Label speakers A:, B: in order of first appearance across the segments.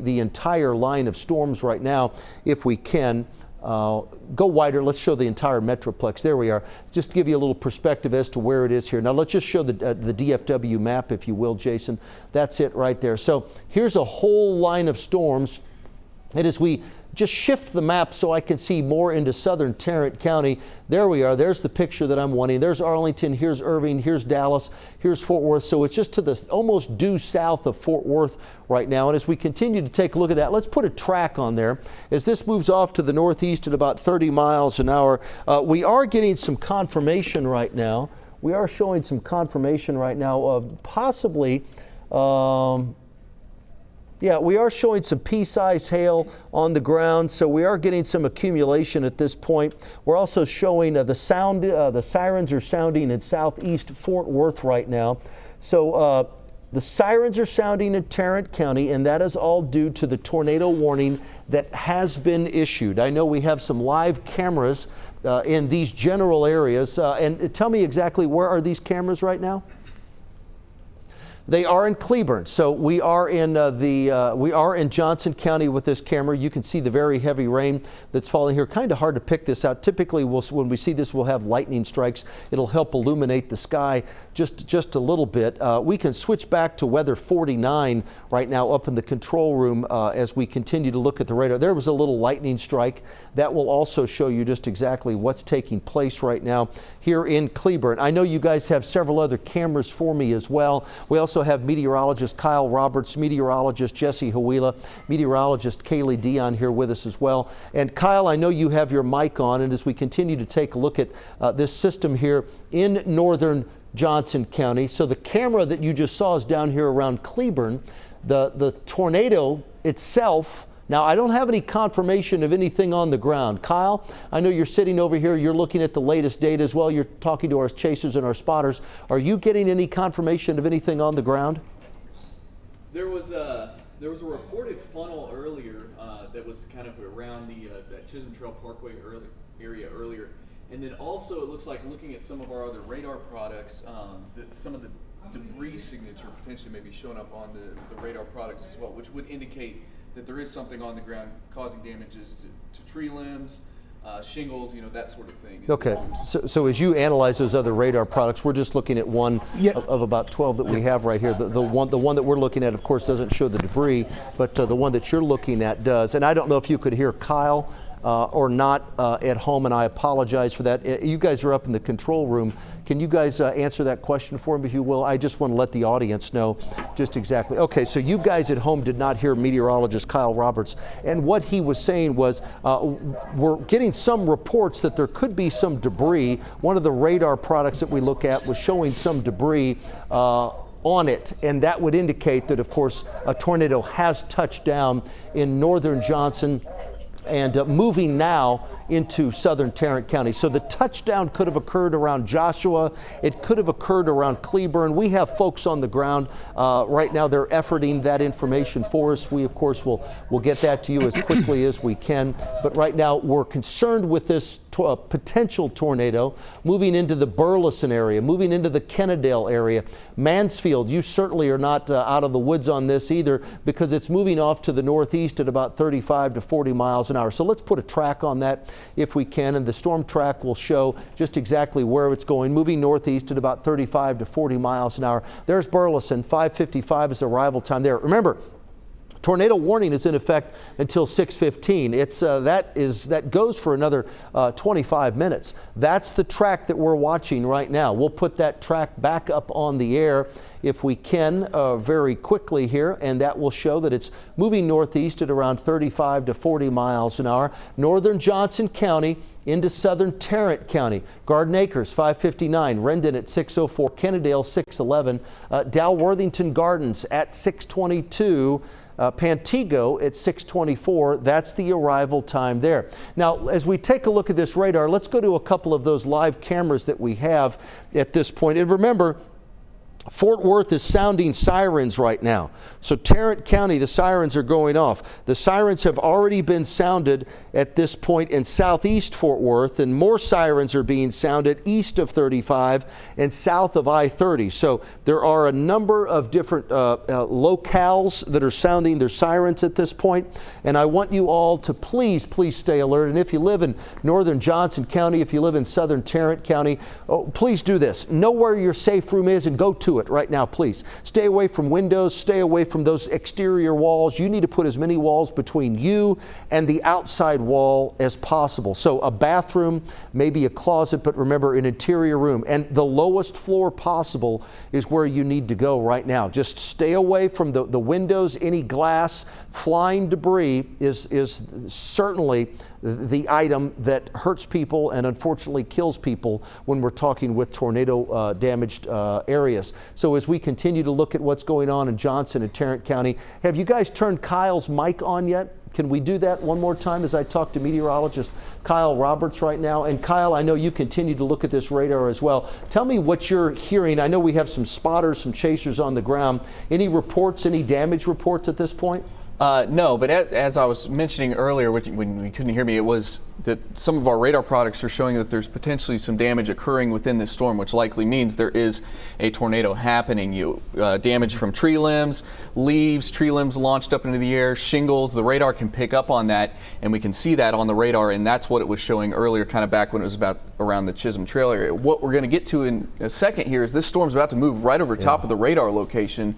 A: the entire line of storms right now if we can. Go wider. Let's show the entire Metroplex. There we are. Just to give you a little perspective as to where it is here. Now let's just show the DFW map, if you will, Jason. That's it right there. So here's a whole line of storms. And as we just shift the map so I can see more into southern Tarrant County, there we are. There's the picture that I'm wanting. There's Arlington, here's Irving, here's Dallas, here's Fort Worth. So it's just to the almost due south of Fort Worth right now. And as we continue to take a look at that, let's put a track on there. As this moves off to the northeast at about 30 miles an hour, we are getting some confirmation right now. We are showing some confirmation right now of possibly yeah, we are showing some pea-sized hail on the ground, so we are getting some accumulation at this point. We're also showing the sirens are sounding in southeast Fort Worth right now. So the sirens are sounding in Tarrant County, and that is all due to the tornado warning that has been issued. I know we have some live cameras in these general areas. And tell me exactly, where are these cameras right now? They are in Cleburne, so we are in we are in Johnson County with this camera. You can see the very heavy rain that's falling here. Kind of hard to pick this out. Typically, when we see this, we'll have lightning strikes. It'll help illuminate the sky just a little bit. We can switch back to weather 49 right now up in the control room as we continue to look at the radar. There was a little lightning strike. That will also show you just exactly what's taking place right now here in Cleburne. I know you guys have several other cameras for me as well. We also have meteorologist Kyle Roberts, meteorologist Jesse Hawila, meteorologist Kaylee Dion here with us as well. And Kyle, I know you have your mic on, and as we continue to take a look at this system here in northern Johnson County. So the camera that you just saw is down here around Cleburne. The tornado itself, now I don't have any confirmation of anything on the ground. Kyle, I know you're sitting over here, you're looking at the latest data as well. You're talking to our chasers and our spotters. Are you getting any confirmation of anything on the ground?
B: There was a reported funnel earlier that was kind of around that Chisholm Trail Parkway area earlier. And then also it looks like, looking at some of our other radar products, that some of the debris signature potentially may be showing up on the radar products as well, which would indicate that there is something on the ground causing damages to tree limbs, shingles, that sort of thing.
A: Okay, so as you analyze those other radar products, we're just looking at one of about 12 that we have right here. The one that we're looking at, of course, doesn't show the debris, but the one that you're looking at does. And I don't know if you could hear Kyle or not at home, and I apologize for that. You guys are up in the control room. Can you guys answer that question for me, if you will? I just want to let the audience know just exactly. Okay, so you guys at home did not hear meteorologist Kyle Roberts, and what he was saying was we're getting some reports that there could be some debris. One of the radar products that we look at was showing some debris on it, and that would indicate that, of course, a tornado has touched down in northern Johnson and moving now into southern Tarrant County. So the touchdown could have occurred around Joshua. It could have occurred around Cleburne. We have folks on the ground right now. They're efforting that information for us. We, of course, will get that to you as quickly as we can. But right now, we're concerned with this potential tornado moving into the Burleson area, moving into the Kennedale area. Mansfield, you certainly are not out of the woods on this either, because it's moving off to the northeast at about 35 to 40 miles an hour. So let's put a track on that if we can, and the storm track will show just exactly where it's going, moving northeast at about 35 to 40 miles an hour. There's Burleson, 5:55 is arrival time there. Remember, tornado warning is in effect until 6:15. It's that goes for another 25 minutes. That's the track that we're watching right now. We'll put that track back up on the air if we can very quickly here, and that will show that it's moving northeast at around 35 to 40 miles an hour. Northern Johnson County into southern Tarrant County. Garden Acres 5:59, Rendon at 6:04, Kennedale 6:11, Dalworthington Gardens at 6:22. Pantego at 6:24. That's the arrival time there. Now, as we take a look at this radar, let's go to a couple of those live cameras that we have at this point. And remember, Fort Worth is sounding sirens right now. So Tarrant County, the sirens are going off. The sirens have already been sounded at this point in southeast Fort Worth, and more sirens are being sounded east of 35 and south of I-30. So there are a number of different locales that are sounding their sirens at this point, and I want you all to please stay alert. And if you live in northern Johnson County, if you live in southern Tarrant County, please do this. Know where your safe room is and go to it right now, please. Stay away from windows, stay away from those exterior walls. You need to put as many walls between you and the outside wall as possible. So a bathroom, maybe a closet, but remember, an interior room. And the lowest floor possible is where you need to go right now. Just stay away from the windows. Any glass, flying debris is certainly the item that hurts people and unfortunately kills people when we're talking with tornado damaged areas. So as we continue to look at what's going on in Johnson and Tarrant County, have you guys turned Kyle's mic on yet? Can we do that one more time as I talk to meteorologist Kyle Roberts right now? And Kyle, I know you continue to look at this radar as well. Tell me what you're hearing. I know we have some spotters, some chasers on the ground. Any reports, any damage reports at this point?
C: No, but as I was mentioning earlier, when you couldn't hear me, it was that some of our radar products are showing that there's potentially some damage occurring within this storm, which likely means there is a tornado happening. Damage from tree limbs, leaves, tree limbs launched up into the air, shingles. The radar can pick up on that, and we can see that on the radar, and that's what it was showing earlier, kind of back when it was about around the Chisholm Trail area. What we're going to get to in a second here is this storm's about to move right over top of the radar location.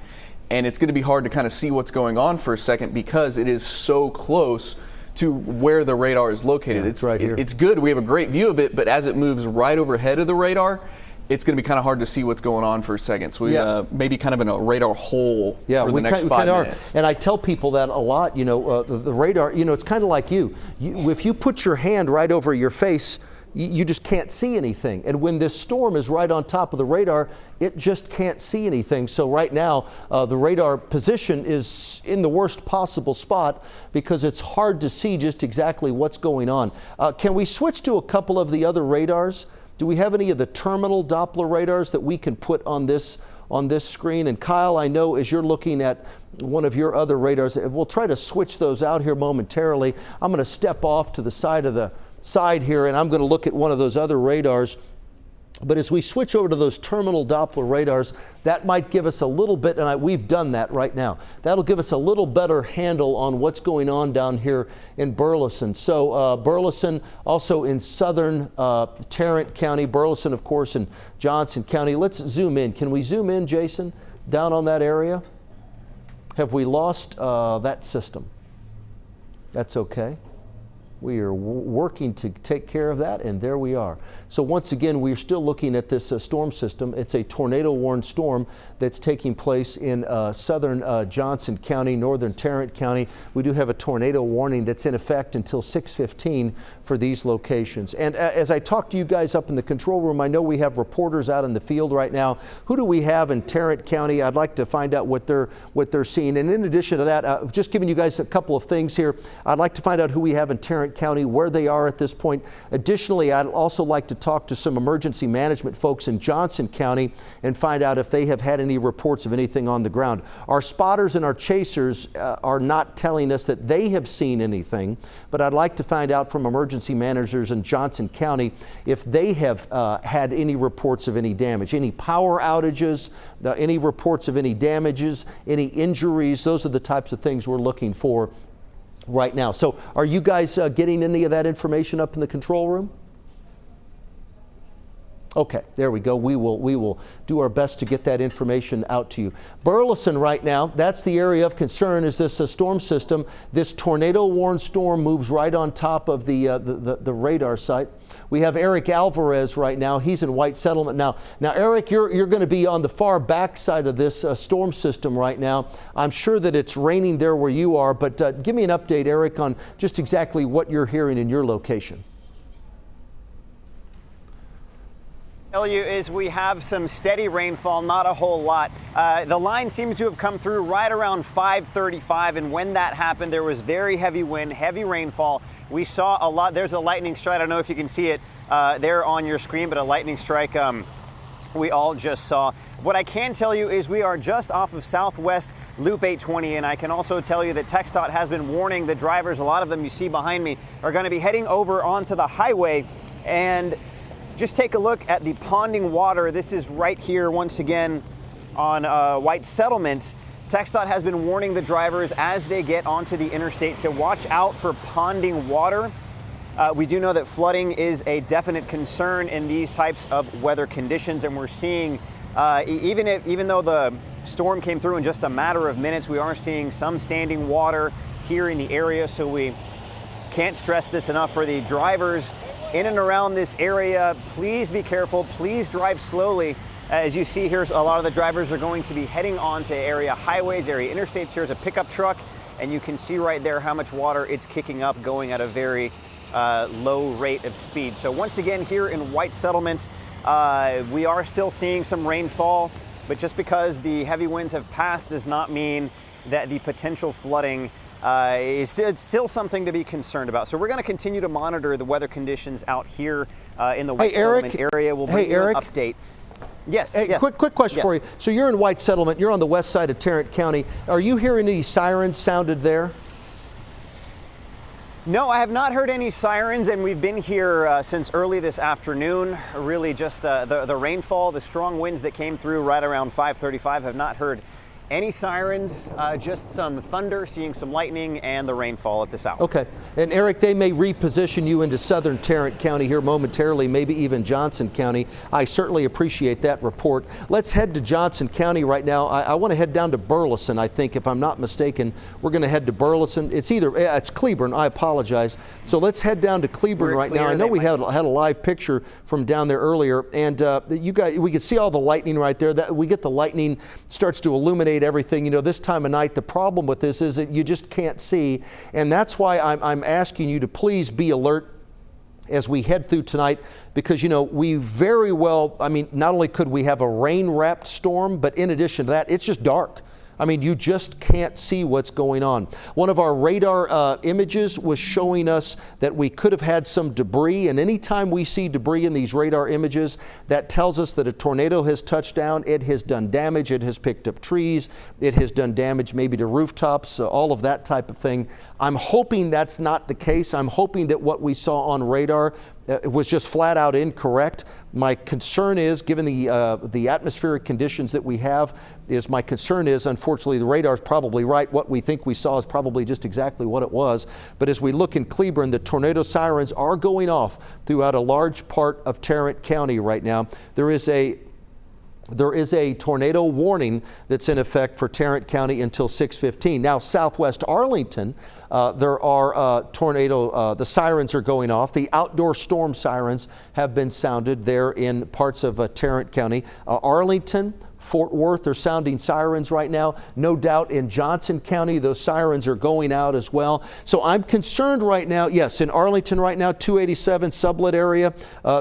C: And it's going to be hard to kind of see what's going on for a second because it is so close to where the radar is located.
A: Yeah, it's right here.
C: It's good. We have a great view of it, but as it moves right overhead of the radar, it's going to be kind of hard to see what's going on for a second. So we maybe kind of in a radar hole for the next 5 minutes.
A: And I tell people that a lot, the radar, it's kind of like you. If you put your hand right over your face, you just can't see anything. And when this storm is right on top of the radar, it just can't see anything. So right now, the radar position is in the worst possible spot because it's hard to see just exactly what's going on. Can we switch to a couple of the other radars? Do we have any of the terminal Doppler radars that we can put on this screen? And Kyle, I know as you're looking at one of your other radars, we'll try to switch those out here momentarily. I'm going to step off to the side here, and I'm going to look at one of those other radars. But as we switch over to those terminal Doppler radars, that might give us a little bit, and we've done that right now. That'll give us a little better handle on what's going on down here in Burleson. So Burleson, also in southern Tarrant County, Burleson, of course, in Johnson County. Let's zoom in. Can we zoom in, Jason, down on that area? Have we lost that system? That's okay. We are working to take care of that, and there we are. So once again, we're still looking at this storm system. It's a tornado-warned storm that's taking place in southern Johnson County, northern Tarrant County. We do have a tornado warning that's in effect until 6:15 for these locations. And as I talk to you guys up in the control room, I know we have reporters out in the field right now. Who do we have in Tarrant County? I'd like to find out what they're seeing. And in addition to that, just giving you guys a couple of things here. I'd like to find out who we have in Tarrant County, where they are at this point. Additionally, I'd also like to talk to some emergency management folks in Johnson County and find out if they have had any reports of anything on the ground. Our spotters and our chasers are not telling us that they have seen anything, but I'd like to find out from emergency managers in Johnson County if they have had any reports of any damage, any power outages, any reports of any damages, any injuries. Those are the types of things we're looking for right now. So are you guys getting any of that information up in the control room? Okay, there we go. We will do our best to get that information out to you. Burleson right now, that's the area of concern, is this storm system. This tornado-warned storm moves right on top of the radar site. We have Eric Alvarez right now. He's in White Settlement. Now Eric, you're going to be on the far back side of this storm system right now. I'm sure that it's raining there where you are, but give me an update, Eric, on just exactly what you're hearing in your location.
D: Tell you is we have some steady rainfall, not a whole lot. The line seems to have come through right around 5:35, and when that happened, there was very heavy wind, heavy rainfall. We saw a lot. There's a lightning strike. I don't know if you can see it there on your screen, but a lightning strike we all just saw. What I can tell you is we are just off of Southwest Loop 820, and I can also tell you that TxDOT has been warning the drivers. A lot of them you see behind me are going to be heading over onto the highway. And just take a look at the ponding water. This is right here once again on White Settlement. TxDOT has been warning the drivers as they get onto the interstate to watch out for ponding water. We do know that flooding is a definite concern in these types of weather conditions, and we're seeing, even though the storm came through in just a matter of minutes, we are seeing some standing water here in the area, so we can't stress this enough for the drivers in and around this area. Please be careful, please drive slowly. As you see here, a lot of the drivers are going to be heading onto area highways, area interstates. Here's a pickup truck, and you can see right there how much water it's kicking up, going at a very low rate of speed. So once again, here in White Settlement, we are still seeing some rainfall, but just because the heavy winds have passed does not mean that the potential flooding is still something to be concerned about. So we're going to continue to monitor the weather conditions out here in the White Settlement area. We'll bring you an update. Yes.
A: Hey,
D: yes.
A: quick question for you. So you're in White Settlement. You're on the west side of Tarrant County. Are you hearing any sirens sounded there?
D: No, I have not heard any sirens, and we've been here since early this afternoon. Really just the rainfall, the strong winds that came through right around 5:35. Have not heard any sirens, just some thunder, seeing some lightning, and the rainfall at this hour.
A: Okay. And Eric, they may reposition you into southern Tarrant County here momentarily, maybe even Johnson County. I certainly appreciate that report. Let's head to Johnson County right now. I want to head down to Burleson, I think, if I'm not mistaken. We're going to head to Burleson. It's Cleburne, I apologize. So let's head down to Cleburne right now. I know we had a live picture from down there earlier, and you guys, we can see all the lightning right there. We get the lightning starts to illuminate everything. You know, this time of night, the problem with this is that you just can't see, and that's why I'm asking you to please be alert as we head through tonight, because, you know, we very well, I mean, not only could we have a rain-wrapped storm, but in addition to that, it's just dark. I mean, you just can't see what's going on. One of our radar images was showing us that we could have had some debris, and anytime we see debris in these radar images, that tells us that a tornado has touched down. It has done damage. It has picked up trees. It has done damage maybe to rooftops, all of that type of thing. I'm hoping that's not the case. I'm hoping that what we saw on radar was just flat out incorrect. My concern is, given the atmospheric conditions that we have, my concern is, unfortunately, the radar is probably right. What we think we saw is probably just exactly what it was. But as we look in Cleburne, the tornado sirens are going off throughout a large part of Tarrant County right now. There is a tornado warning that's in effect for Tarrant County until 6:15. Now, southwest Arlington, there are the sirens are going off. The outdoor storm sirens have been sounded there in parts of Tarrant County. Arlington, Fort Worth, they're sounding sirens right now. No doubt in Johnson County, those sirens are going out as well. So I'm concerned right now, yes, in Arlington right now, 287 Sublet area,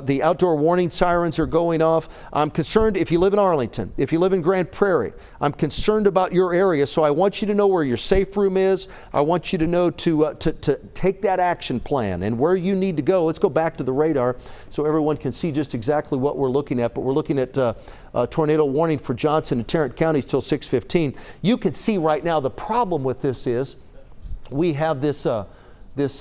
A: the outdoor warning sirens are going off. I'm concerned if you live in Arlington, if you live in Grand Prairie, I'm concerned about your area. So I want you to know where your safe room is. I want you to know to take that action plan and where you need to go. Let's go back to the radar so everyone can see just exactly what we're looking at. But we're looking at tornado warning for Johnson and Tarrant counties till 6:15. You can see right now the problem with this is we have this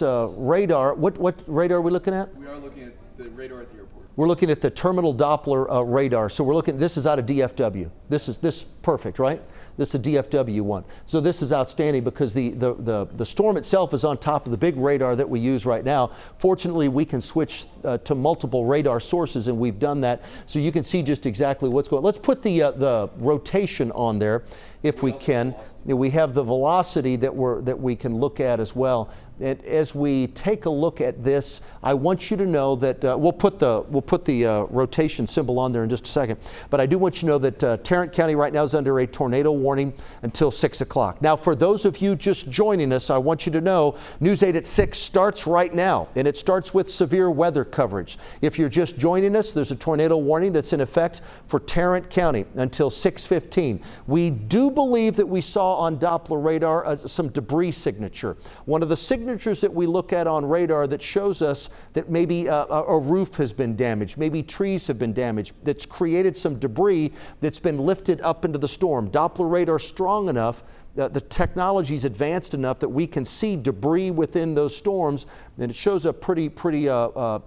A: radar. What radar are we looking at?
B: We are looking at the radar at the airport.
A: We're looking at the terminal Doppler radar. So we're looking. This is out of DFW. This is perfect, right? This is a DFW one. So this is outstanding because the storm itself is on top of the big radar that we use right now. Fortunately, we can switch to multiple radar sources, and we've done that. So you can see just exactly what's going on. Let's put the rotation on there if we can. We have the velocity that we can look at as well. As we take a look at this, I want you to know that we'll put the rotation symbol on there in just a second. But I do want you to know that Tarrant County right now is under a tornado warning until 6 o'clock. Now, for those of you just joining us, I want you to know News 8 at 6 starts right now, and it starts with severe weather coverage. If you're just joining us, there's a tornado warning that's in effect for Tarrant County until 6:15. We do believe that we saw on Doppler radar some debris signature. One of the signatures that we look at on radar that shows us that maybe a roof has been damaged, maybe trees have been damaged, that's created some debris that's been lifted up into the storm. Doppler radar strong enough, the technology's advanced enough that we can see debris within those storms, and it shows up pretty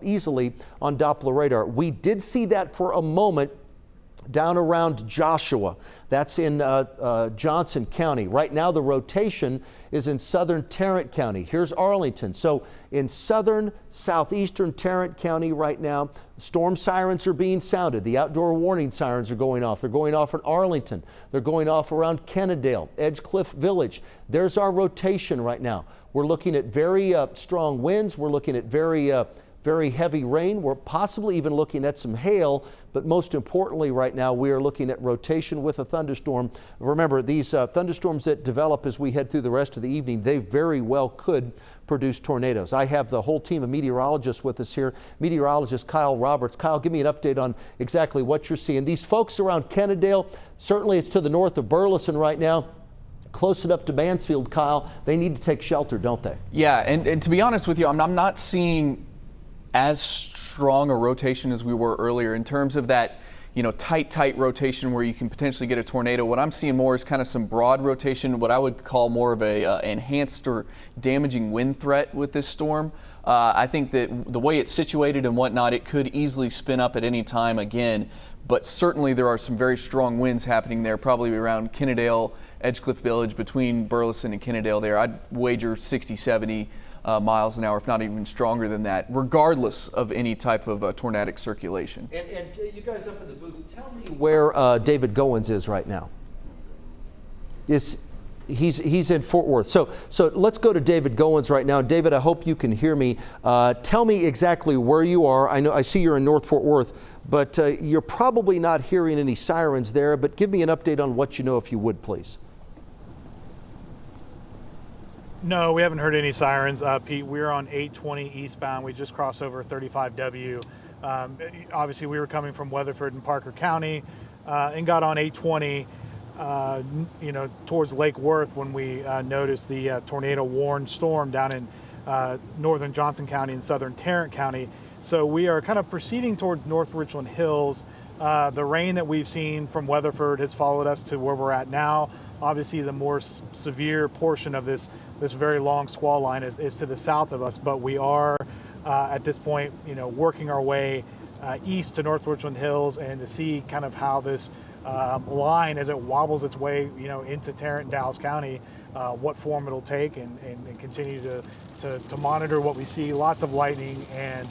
A: easily on Doppler radar. We did see that for a moment down around Joshua. That's in Johnson County. Right now the rotation is in southern Tarrant County. Here's Arlington. So in southern, southeastern Tarrant County right now, storm sirens are being sounded. The outdoor warning sirens are going off. They're going off in Arlington. They're going off around Kennedale, Edgecliff Village. There's our rotation right now. We're looking at very strong winds. We're looking at very heavy rain. We're possibly even looking at some hail, but most importantly right now we are looking at rotation with a thunderstorm. Remember, these thunderstorms that develop as we head through the rest of the evening, they very well could produce tornadoes. I have the whole team of meteorologists with us here. Meteorologist Kyle Roberts. Kyle, give me an update on exactly what you're seeing. These folks around Kennedale, certainly it's to the north of Burleson right now, close enough to Mansfield, Kyle, they need to take shelter, don't they?
C: Yeah, and to be honest with you, I'm not seeing as strong a rotation as we were earlier in terms of that, tight rotation where you can potentially get a tornado. What I'm seeing more is kind of some broad rotation, what I would call more of a enhanced or damaging wind threat with this storm. I think that the way it's situated and whatnot, it could easily spin up at any time again, but certainly there are some very strong winds happening there, probably around Kennedale, Edgecliff Village, between Burleson and Kennedale there. I'd wager 60, 70 miles an hour, if not even stronger than that, regardless of any type of tornadic circulation.
A: And you guys up in the booth, tell me where David Goins is right now. He's in Fort Worth. So let's go to David Goins right now. David, I hope you can hear me. Tell me exactly where you are. I see you're in North Fort Worth, but you're probably not hearing any sirens there, but give me an update on what you know, if you would, please.
E: No, we haven't heard any sirens, Pete. We're on 820 eastbound. We just crossed over 35W. Obviously, we were coming from Weatherford and Parker County and got on 820, towards Lake Worth when we noticed the tornado-warned storm down in northern Johnson County and southern Tarrant County. So we are kind of proceeding towards North Richland Hills. The rain that we've seen from Weatherford has followed us to where we're at now. Obviously, the more severe portion of this very long squall line is to the south of us, but we are at this point, working our way east to North Richland Hills, and to see kind of how this line, as it wobbles its way, into Tarrant and Dallas County, what form it'll take, and continue to monitor what we see. Lots of lightning and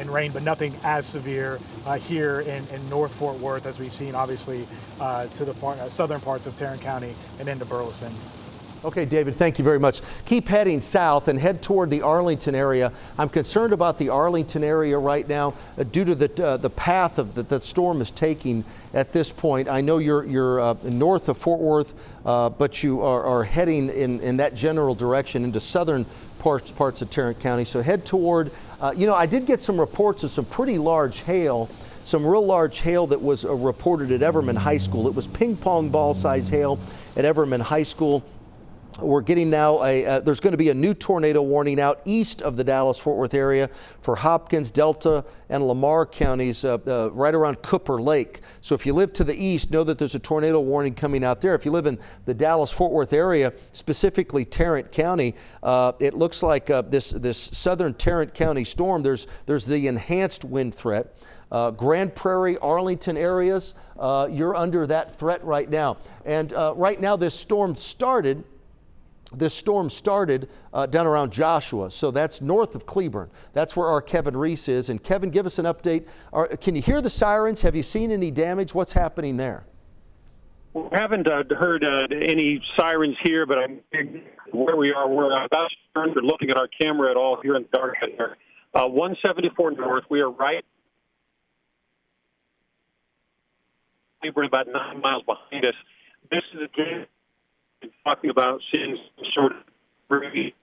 E: rain, but nothing as severe here in North Fort Worth as we've seen, obviously, to the southern parts of Tarrant County and into Burleson.
A: Okay, David, thank you very much. Keep heading south and head toward the Arlington area. I'm concerned about the Arlington area right now due to the path that the storm is taking at this point. I know you're north of Fort Worth, but you are heading in that general direction into southern parts of Tarrant County. So head toward, I did get some reports of some pretty large hail, some real large hail that was reported at Everman High School. It was ping pong ball size hail at Everman High School. We're getting now there's going to be a new tornado warning out east of the Dallas-Fort Worth area for Hopkins, Delta, and Lamar counties right around Cooper Lake. So if you live to the east, know that there's a tornado warning coming out there. If you live in the Dallas-Fort Worth area, specifically Tarrant County, it looks like this southern Tarrant County storm, there's the enhanced wind threat. Grand Prairie, Arlington areas, you're under that threat right now. And right now this storm started down around Joshua, so that's north of Cleburne. That's where our Kevin Reese is. And Kevin, give us an update. Can you hear the sirens? Have you seen any damage? What's happening there?
F: We haven't heard any sirens here, but I'm where we are. We're about to turn. We're looking at our camera at all here in the dark here. 174 north. We are right. We're about 9 miles behind us. This is again talking about seeing some sort of really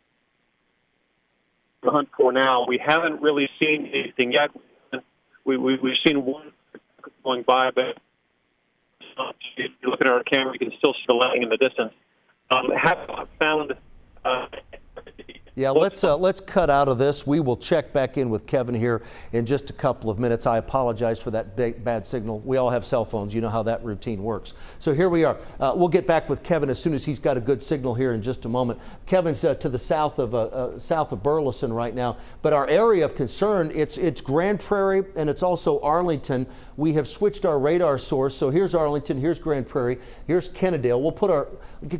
F: hunt for now. We haven't really seen anything yet. We've seen one going by, but If you're looking at our camera, you can still see the lightning in the distance. Have not found.
A: Yeah, let's cut out of this. We will check back in with Kevin here in just a couple of minutes. I apologize for that bad signal. We all have cell phones. You know how that routine works. So here we are. We'll get back with Kevin as soon as he's got a good signal here in just a moment. Kevin's to the south of Burleson right now. But our area of concern, it's Grand Prairie and it's also Arlington. We have switched our radar source. So here's Arlington, here's Grand Prairie, here's Kennedale. We'll put our.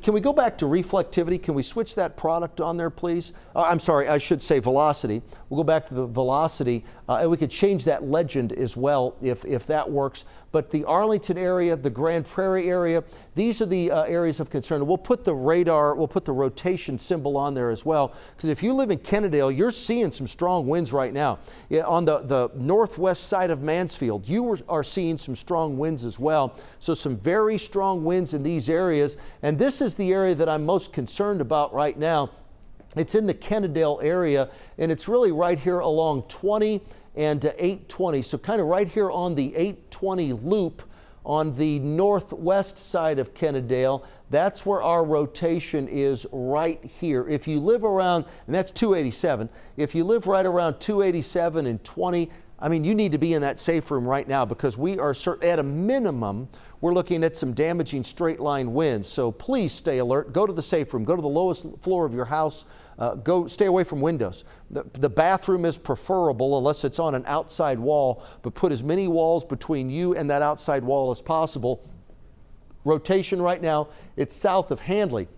A: Can we go back to reflectivity? Can we switch that product on there, please? I'm sorry, I should say velocity. We'll go back to the velocity, and we could change that legend as well if that works. But the Arlington area, the Grand Prairie area, these are the areas of concern. We'll put the radar, we'll put the rotation symbol on there as well, because if you live in Kennedale, you're seeing some strong winds right now. On the northwest side of Mansfield, you are seeing some strong winds as well. So some very strong winds in these areas, and this is the area that I'm most concerned about right now. It's in the Kennedale area, and it's really right here along 20 and 820. So kind of right here on the 820 loop on the northwest side of Kennedale. That's where our rotation is right here. If you live around, and that's 287, if you live right around 287 and 20, I mean, you need to be in that safe room right now, because we are at a minimum, we're looking at some damaging straight line winds. So please stay alert. Go to the safe room. Go to the lowest floor of your house. Stay away from windows. The bathroom is preferable unless it's on an outside wall, but put as many walls between you and that outside wall as possible. Rotation right now, it's south of Handley.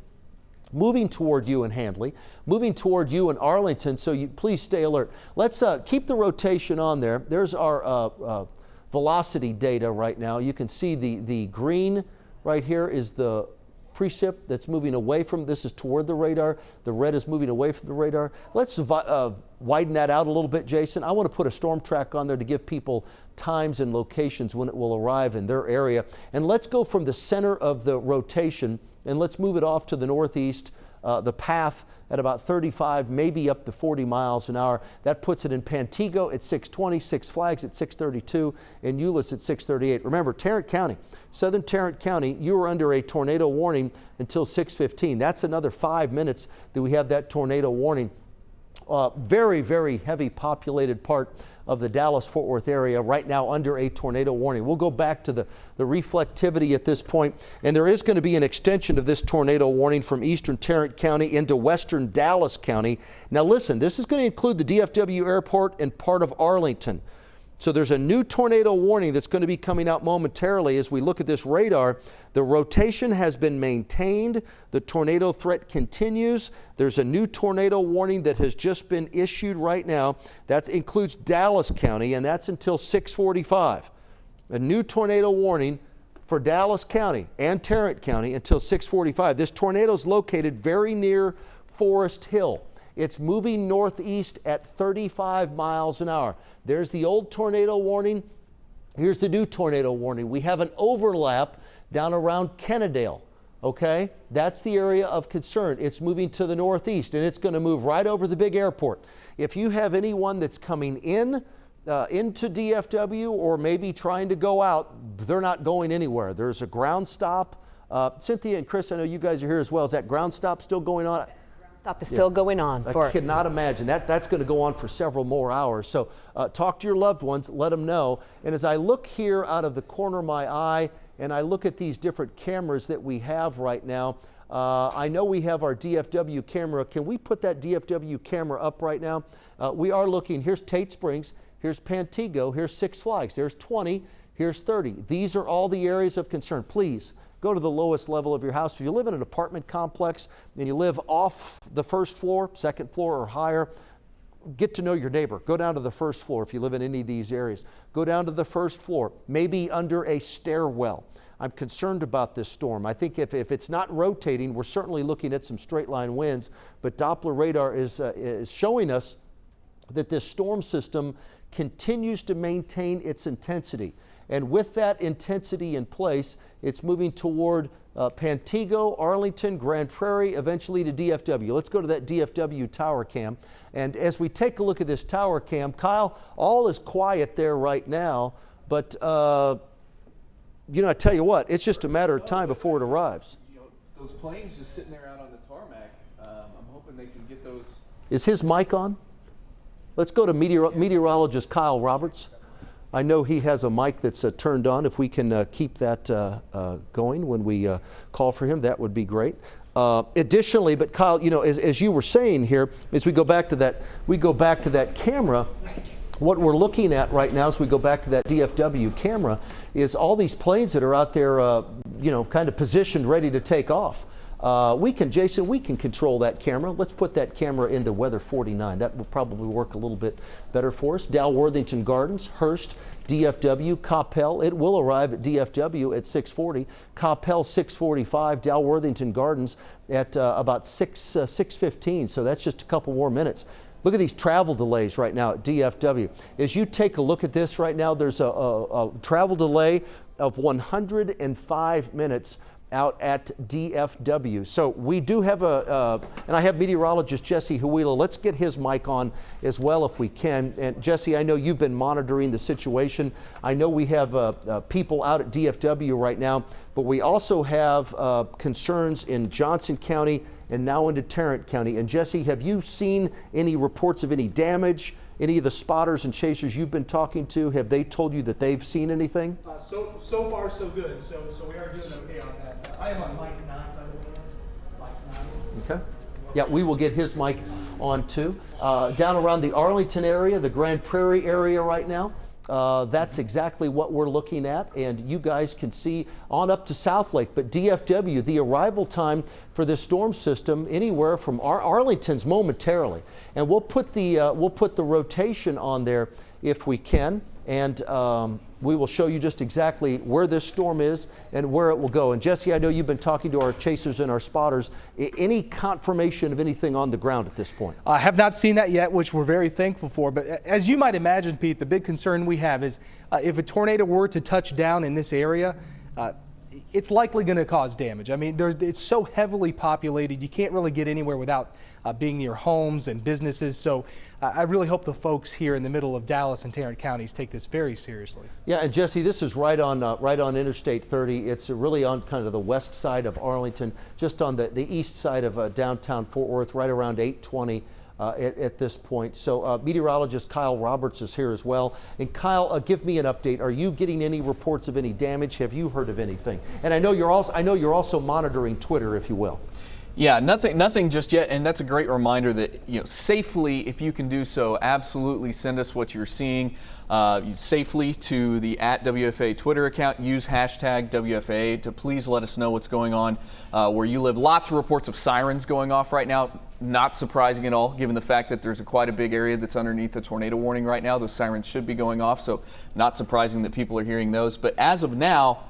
A: Moving toward you in Handley, moving toward you in Arlington, so please stay alert. Let's keep the rotation on there. There's our velocity data right now. You can see the green right here is the precip that's moving away from, this is toward the radar. The red is moving away from the radar. Let's widen that out a little bit, Jason. I want to put a storm track on there to give people times and locations when it will arrive in their area. And let's go from the center of the rotation and let's move it off to the northeast, the path at about 35, maybe up to 40 miles an hour. That puts it in Pantego at 620, Six Flags at 632, and Euless at 638. Remember, Tarrant County, southern Tarrant County, you are under a tornado warning until 6:15. That's another 5 minutes that we have that tornado warning. Very, very heavy populated part of the Dallas-Fort Worth area right now under a tornado warning. We'll go back to the reflectivity at this point, and there is going to be an extension of this tornado warning from eastern Tarrant County into western Dallas County. Now listen, this is going to include the DFW Airport and part of Arlington. So there's a new tornado warning that's going to be coming out momentarily as we look at this radar. The rotation has been maintained. The tornado threat continues. There's a new tornado warning that has just been issued right now. That includes Dallas County, and that's until 6:45. A new tornado warning for Dallas County and Tarrant County until 6:45. This tornado is located very near Forest Hill. It's moving northeast at 35 miles an hour. There's the old tornado warning. Here's the new tornado warning. We have an overlap down around Kennedale, okay? That's the area of concern. It's moving to the northeast, and it's going to move right over the big airport. If you have anyone that's coming in into DFW or maybe trying to go out, they're not going anywhere. There's a ground stop. Cynthia and Chris, I know you guys are here as well. Is that ground stop still going on?
G: Stop is still going on.
A: I cannot imagine. That's going to go on for several more hours. So talk to your loved ones, let them know. And as I look here out of the corner of my eye and I look at these different cameras that we have right now, I know we have our DFW camera. Can we put that DFW camera up right now? We are looking, here's Tate Springs, here's Pantego, here's Six Flags, there's 20, here's 30. These are all the areas of concern. Please go to the lowest level of your house. If you live in an apartment complex and you live off the first floor, second floor or higher, get to know your neighbor. Go down to the first floor if you live in any of these areas. Go down to the first floor, maybe under a stairwell. I'm concerned about this storm. I think if it's not rotating, we're certainly looking at some straight line winds, but Doppler radar is showing us that this storm system continues to maintain its intensity. And with that intensity in place, it's moving toward Pantego, Arlington, Grand Prairie, eventually to DFW. Let's go to that DFW tower cam. And as we take a look at this tower cam, Kyle, all is quiet there right now, but you know, I tell you what, it's just a matter of time before it arrives.
C: You know, those planes just sitting there out on the tarmac. I'm hoping they can get those.
A: Is his mic on? Let's go to meteorologist Kyle Roberts. I know he has a mic that's turned on. If we can keep that going when we call for him, that would be great. Additionally, but Kyle, you know, as you were saying here, as we go back to that camera, what we're looking at right now, as we go back to that DFW camera, is all these planes that are out there, you know, kind of positioned, ready to take off. Jason, we can control that camera. Let's put that camera into weather 49. That will probably work a little bit better for us. Dalworthington Gardens, Hearst, DFW, Coppell. It will arrive at DFW at 6:40. Coppell 6:45. Dalworthington Gardens at about 6:15. So that's just a couple more minutes. Look at these travel delays right now at DFW. As you take a look at this right now, there's a travel delay of 105 minutes out at DFW. So we do have and I have meteorologist Jesse Huila. Let's get his mic on as well if we can. And Jesse, I know you've been monitoring the situation. I know we have people out at DFW right now, but we also have concerns in Johnson County and now into Tarrant County. And Jesse, have you seen any reports of any damage? Any of the spotters and chasers you've been talking to, have they told you that they've seen anything?
H: So far, so good. So we are doing okay on that. I am on mic 9, by the way. Mic 9.
A: Okay. Yeah, we will get his mic on too. Down around the Arlington area, the Grand Prairie area right now, that's exactly what we're looking at, and you guys can see on up to South Lake. But DFW, the arrival time for this storm system, anywhere from Arlington's momentarily, and we'll put the rotation on there if we can, and we will show you just exactly where this storm is and where it will go. And Jesse, I know you've been talking to our chasers and our spotters. Any confirmation of anything on the ground at this point?
H: I have not seen that yet, which we're very thankful for. But as you might imagine, Pete, the big concern we have is if a tornado were to touch down in this area, it's likely going to cause damage. I mean, it's so heavily populated, you can't really get anywhere without being near homes and businesses. So I really hope the folks here in the middle of Dallas and Tarrant counties take this very seriously.
A: Yeah, and Jesse, this is right on Interstate 30. It's really on kind of the west side of Arlington, just on the east side of downtown Fort Worth, right around 820. At this point. So meteorologist Kyle Roberts is here as well. And Kyle, give me an update. Are you getting any reports of any damage? Have you heard of anything? And I know you're also monitoring Twitter, if you will.
C: Yeah, nothing just yet, and that's a great reminder that, you know, safely, if you can do so, absolutely send us what you're seeing safely to the @WFA Twitter account. Use hashtag WFA to please let us know what's going on where you live. Lots of reports of sirens going off right now. Not surprising at all, given the fact that there's quite a big area that's underneath the tornado warning right now. Those sirens should be going off, so not surprising that people are hearing those. But as of now,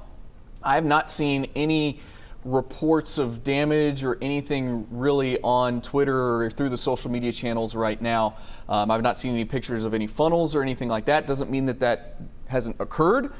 C: I have not seen any reports of damage or anything really on Twitter or through the social media channels right now. I've not seen any pictures of any funnels or anything like that. Doesn't mean that hasn't occurred.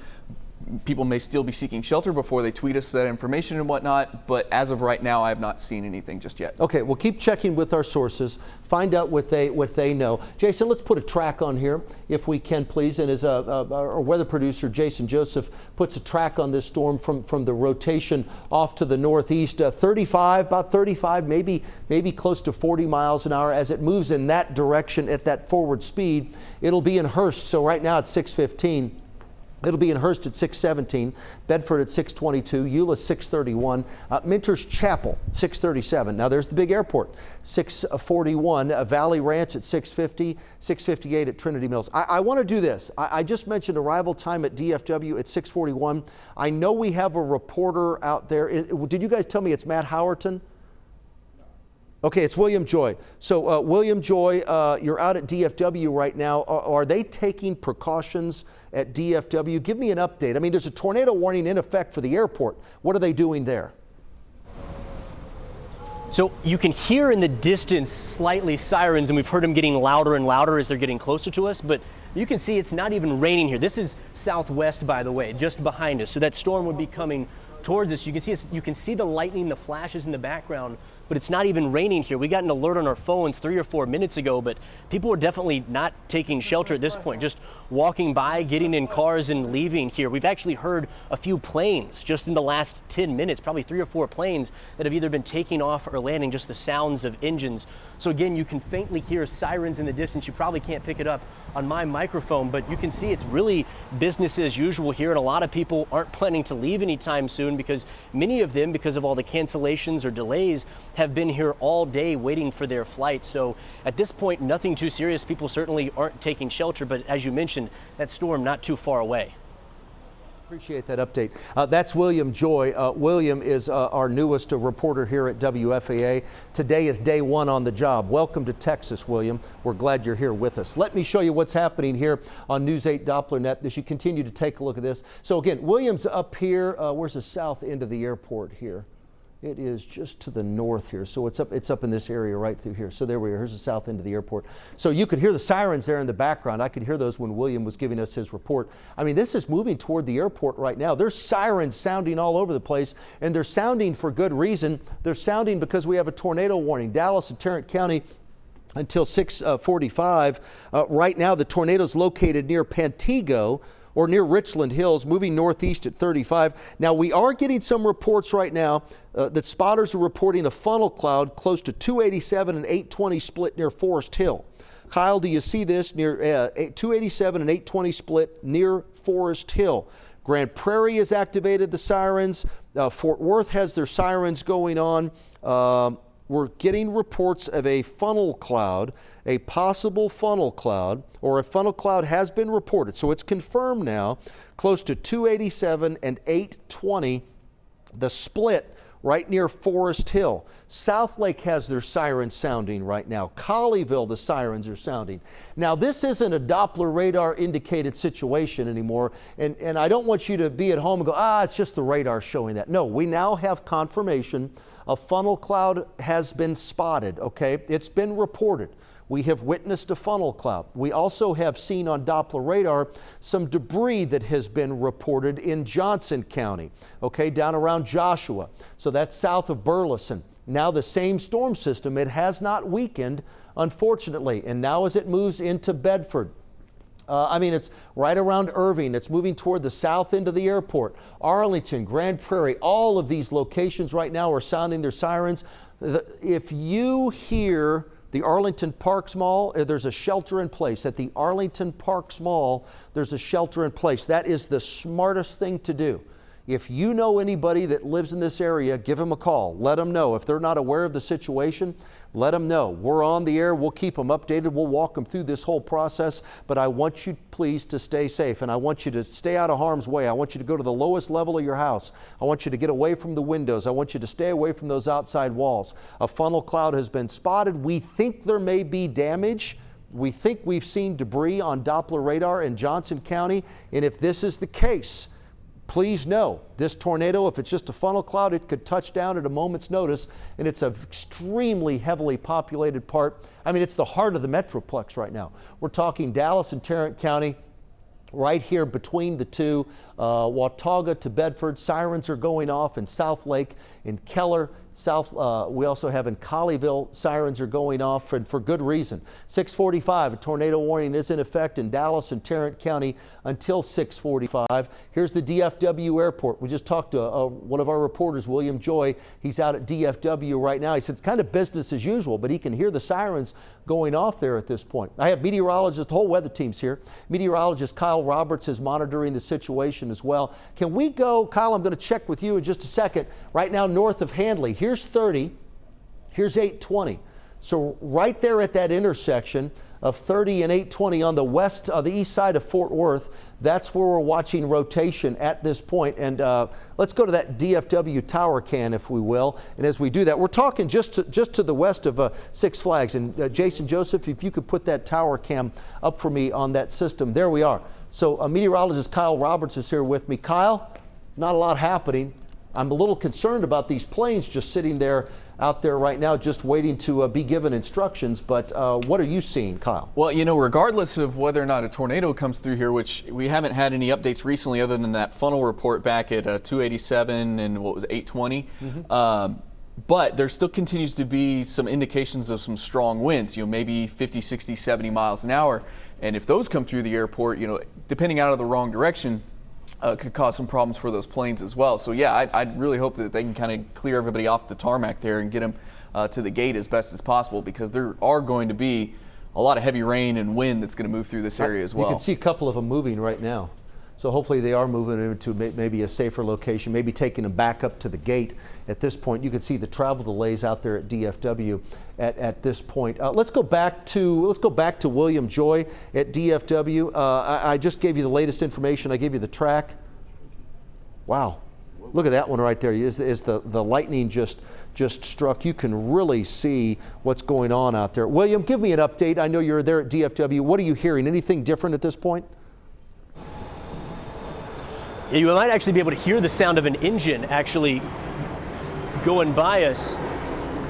C: People may still be seeking shelter before they tweet us that information and whatnot, but as of right now, I have not seen anything just yet.
A: Okay, we'll keep checking with our sources, find out what they know. Jason, let's put a track on here, if we can, please. And as our weather producer, Jason Joseph, puts a track on this storm from the rotation off to the northeast, about 35, maybe close to 40 miles an hour. As it moves in that direction at that forward speed, it'll be in Hearst. So right now it's 6:15. It'll be in Hearst at 6:17, Bedford at 6:22, Eula 6:31, Minter's Chapel 6:37. Now there's the big airport, 6:41, Valley Ranch at 6:50, 6:58 at Trinity Mills. I want to do this. I just mentioned arrival time at DFW at 6:41. I know we have a reporter out there. Did you guys tell me it's Matt Howerton? Okay, it's William Joy. So William Joy, you're out at DFW right now. Are they taking precautions at DFW? Give me an update. I mean, there's a tornado warning in effect for the airport. What are they doing there?
I: So you can hear in the distance slightly sirens, and we've heard them getting louder and louder as they're getting closer to us, but you can see it's not even raining here. This is southwest, by the way, just behind us. So that storm would be coming towards us. You can see the lightning, the flashes in the background, but it's not even raining here. We got an alert on our phones 3 or 4 minutes ago, but people are definitely not taking shelter at this point, just walking by, getting in cars and leaving here. We've actually heard a few planes just in the last 10 minutes, probably 3 or 4 planes that have either been taking off or landing, just the sounds of engines. So again, you can faintly hear sirens in the distance. You probably can't pick it up on my microphone, but you can see it's really business as usual here, and a lot of people aren't planning to leave anytime soon because many of them, because of all the cancellations or delays, have been here all day waiting for their flight. So at this point, nothing too serious. People certainly aren't taking shelter, but as you mentioned, that storm not too far away.
A: Appreciate that update. That's William Joy. William is our newest reporter here at WFAA. Today is day one on the job. Welcome to Texas, William. We're glad you're here with us. Let me show you what's happening here on News 8 DopplerNet as you continue to take a look at this. So again, William's up here. Where's the south end of the airport here? It is just to the north here. So it's up in this area right through here. So there we are. Here's the south end of the airport. So you could hear the sirens there in the background. I could hear those when William was giving us his report. I mean, this is moving toward the airport right now. There's sirens sounding all over the place, and they're sounding for good reason. They're sounding because we have a tornado warning. Dallas and Tarrant County until 6:45. Right now, the tornado is located near Pantego, or near Richland Hills, moving northeast at 35. Now, we are getting some reports right now that spotters are reporting a funnel cloud close to 287 and 820 split near Forest Hill. Kyle, do you see this near 287 and 820 split near Forest Hill? Grand Prairie has activated the sirens. Fort Worth has their sirens going on. We're getting reports of a funnel cloud, a possible funnel cloud, or a funnel cloud has been reported. So it's confirmed now, close to 287 and 820, the split right near Forest Hill. South Lake has their sirens sounding right now. Colleyville, the sirens are sounding. Now, this isn't a Doppler radar indicated situation anymore, and I don't want you to be at home and go, it's just the radar showing that. No, we now have confirmation a funnel cloud has been spotted, okay? It's been reported. We have witnessed a funnel cloud. We also have seen on Doppler radar some debris that has been reported in Johnson County, okay, down around Joshua. So that's south of Burleson. Now the same storm system, it has not weakened, unfortunately, and now as it moves into Bedford, it's right around Irving. It's moving toward the south end of the airport. Arlington, Grand Prairie, all of these locations right now are sounding their sirens. If you hear the Arlington Parks Mall, there's a shelter in place. At the Arlington Parks Mall, there's a shelter in place. That is the smartest thing to do. If you know anybody that lives in this area, give them a call. Let them know. If they're not aware of the situation, let them know. We're on the air. We'll keep them updated. We'll walk them through this whole process. But I want you, please, to stay safe. And I want you to stay out of harm's way. I want you to go to the lowest level of your house. I want you to get away from the windows. I want you to stay away from those outside walls. A funnel cloud has been spotted. We think there may be damage. We think we've seen debris on Doppler radar in Johnson County. And if this is the case, please know this tornado, if it's just a funnel cloud, it could touch down at a moment's notice, and it's an extremely heavily populated part. It's the heart of the Metroplex right now. We're talking Dallas and Tarrant County, right here between the two, Watauga to Bedford. Sirens are going off in South Lake, in Keller. We also have in Colleyville, sirens are going off, and for good reason. 6:45, a tornado warning is in effect in Dallas and Tarrant County until 6:45. Here's the DFW Airport. We just talked to one of our reporters, William Joy. He's out at DFW right now. He said it's kind of business as usual, but he can hear the sirens going off there at this point. I have meteorologists, the whole weather team's here. Meteorologist Kyle Roberts is monitoring the situation as well. Can we go, Kyle, I'm going to check with you in just a second. Right now, north of Handley, here's 30, here's 820. So right there at that intersection of 30 and 820 on the east side of Fort Worth, that's where we're watching rotation at this point. And let's go to that DFW tower cam, if we will. And as we do that, we're talking just to the west of Six Flags. And Jason Joseph, if you could put that tower cam up for me on that system. There we are. So meteorologist Kyle Roberts is here with me. Kyle, not a lot happening. I'm a little concerned about these planes just sitting there out there right now, just waiting to be given instructions. But what are you seeing, Kyle?
C: Well, regardless of whether or not a tornado comes through here, which we haven't had any updates recently other than that funnel report back at 287 and what was it, 820. But there still continues to be some indications of some strong winds, maybe 50, 60, 70 miles an hour. And if those come through the airport, depending out of the wrong direction, could cause some problems for those planes as well. So yeah, I'd really hope that they can kind of clear everybody off the tarmac there and get them to the gate as best as possible, because there are going to be a lot of heavy rain and wind that's going to move through this area as well.
A: You can see a couple of them moving right now. So hopefully they are moving into maybe a safer location, maybe taking them back up to the gate. At this point, you can see the travel delays out there at DFW at this point. Let's go back to William Joy at DFW. I just gave you the latest information. I gave you the track. Wow, look at that one right there. Is the lightning just struck? You can really see what's going on out there. William, give me an update. I know you're there at DFW. What are you hearing? Anything different at this point?
I: You might actually be able to hear the sound of an engine actually going by us.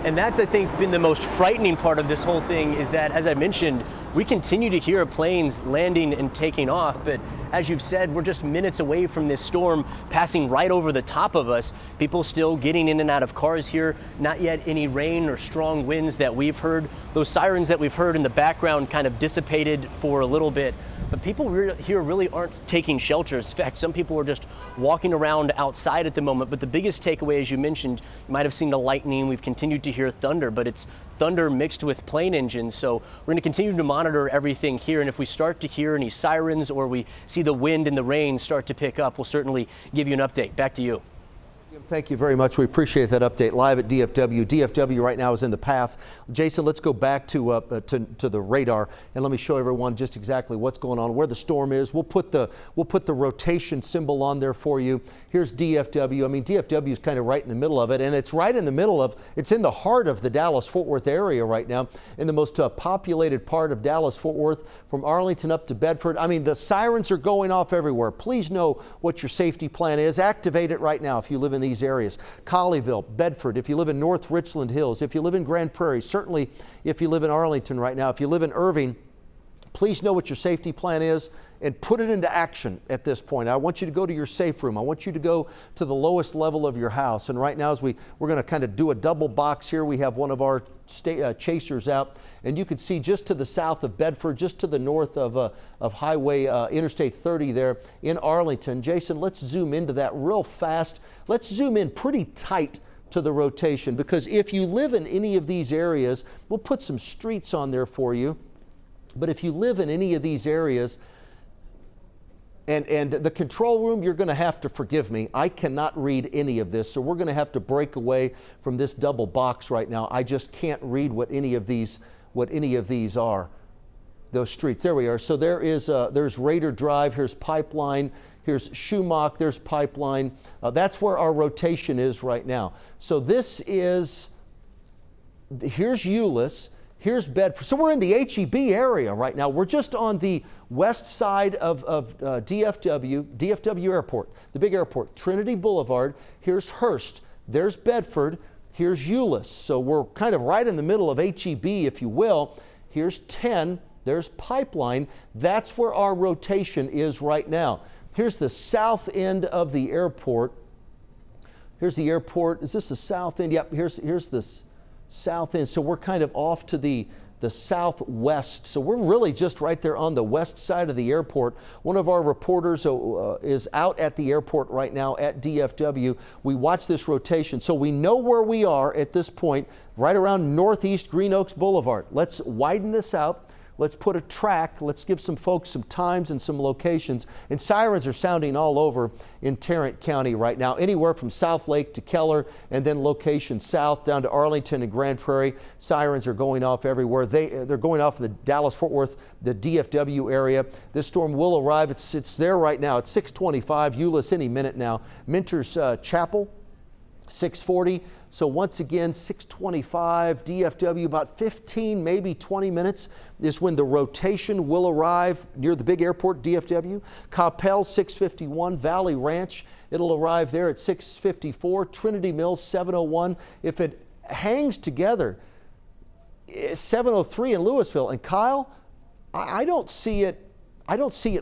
I: And that's, I think, been the most frightening part of this whole thing, is that, as I mentioned, we continue to hear planes landing and taking off, but as you've said, we're just minutes away from this storm passing right over the top of us. People still getting in and out of cars here, not yet any rain or strong winds that we've heard. Those sirens that we've heard in the background kind of dissipated for a little bit, but people here really aren't taking shelters. In fact, some people are just walking around outside at the moment. But the biggest takeaway, as you mentioned, you might have seen the lightning. We've continued to hear thunder, but it's thunder mixed with plane engines. So we're going to continue to monitor everything here. And if we start to hear any sirens or we see the wind and the rain start to pick up, we'll certainly give you an update. Back to you.
A: Thank you very much. We appreciate that update live at DFW. DFW right now is in the path. Jason, let's go back to the radar and let me show everyone just exactly what's going on, where the storm is. We'll put the rotation symbol on there for you. Here's DFW. I mean, DFW is kind of right in the middle of it, and it's right in the middle of, it's in the heart of the Dallas-Fort Worth area right now, in the most populated part of Dallas-Fort Worth, from Arlington up to Bedford. I mean, the sirens are going off everywhere. Please know what your safety plan is. Activate it right now if you live in these areas. Colleyville, Bedford, if you live in North Richland Hills, if you live in Grand Prairie, certainly if you live in Arlington right now, if you live in Irving, please know what your safety plan is and put it into action at this point. I want you to go to your safe room. I want you to go to the lowest level of your house. And right now, as we're going to kind of do a double box here, we have one of our chasers out, and you can see just to the south of Bedford, just to the north of Highway Interstate 30 there in Arlington. Jason, let's zoom into that real fast. Let's zoom in pretty tight to the rotation, because if you live in any of these areas, we'll put some streets on there for you. But if you live in any of these areas, and the control room, you're going to have to forgive me. I cannot read any of this, so we're going to have to break away from this double box right now. I just can't read what any of these are. Those streets. There we are. So there's Raider Drive. Here's Pipeline. Here's Schumacher. There's Pipeline. That's where our rotation is right now. So here's Euless. Here's Bedford. So we're in the HEB area right now. We're just on the west side of DFW Airport, the big airport, Trinity Boulevard. Here's Hearst. There's Bedford. Here's Euless. So we're kind of right in the middle of HEB, if you will. Here's 10. There's Pipeline. That's where our rotation is right now. Here's the south end of the airport. Here's the airport. Is this the south end? Yep, here's this south end. So we're kind of off to the southwest. So we're really just right there on the west side of the airport. One of our reporters is out at the airport right now at DFW. We watch this rotation, so we know where we are at this point, right around Northeast Green Oaks Boulevard. Let's widen this out. Let's put a track. Let's give some folks some times and some locations. And sirens are sounding all over in Tarrant County right now, anywhere from South Lake to Keller, and then location south down to Arlington and Grand Prairie. Sirens are going off everywhere. They're going off in the Dallas-Fort Worth, the DFW area. This storm will arrive. It's there right now. It's 6:25. Euless any minute now. Minter's Chapel, 6:40. So once again, 6:25, DFW, about 15, maybe 20 minutes is when the rotation will arrive near the big airport, DFW. Coppell, 6:51, Valley Ranch, it'll arrive there at 6:54, Trinity Mills, 7:01. If it hangs together, 7:03 in Louisville. And Kyle, I don't see it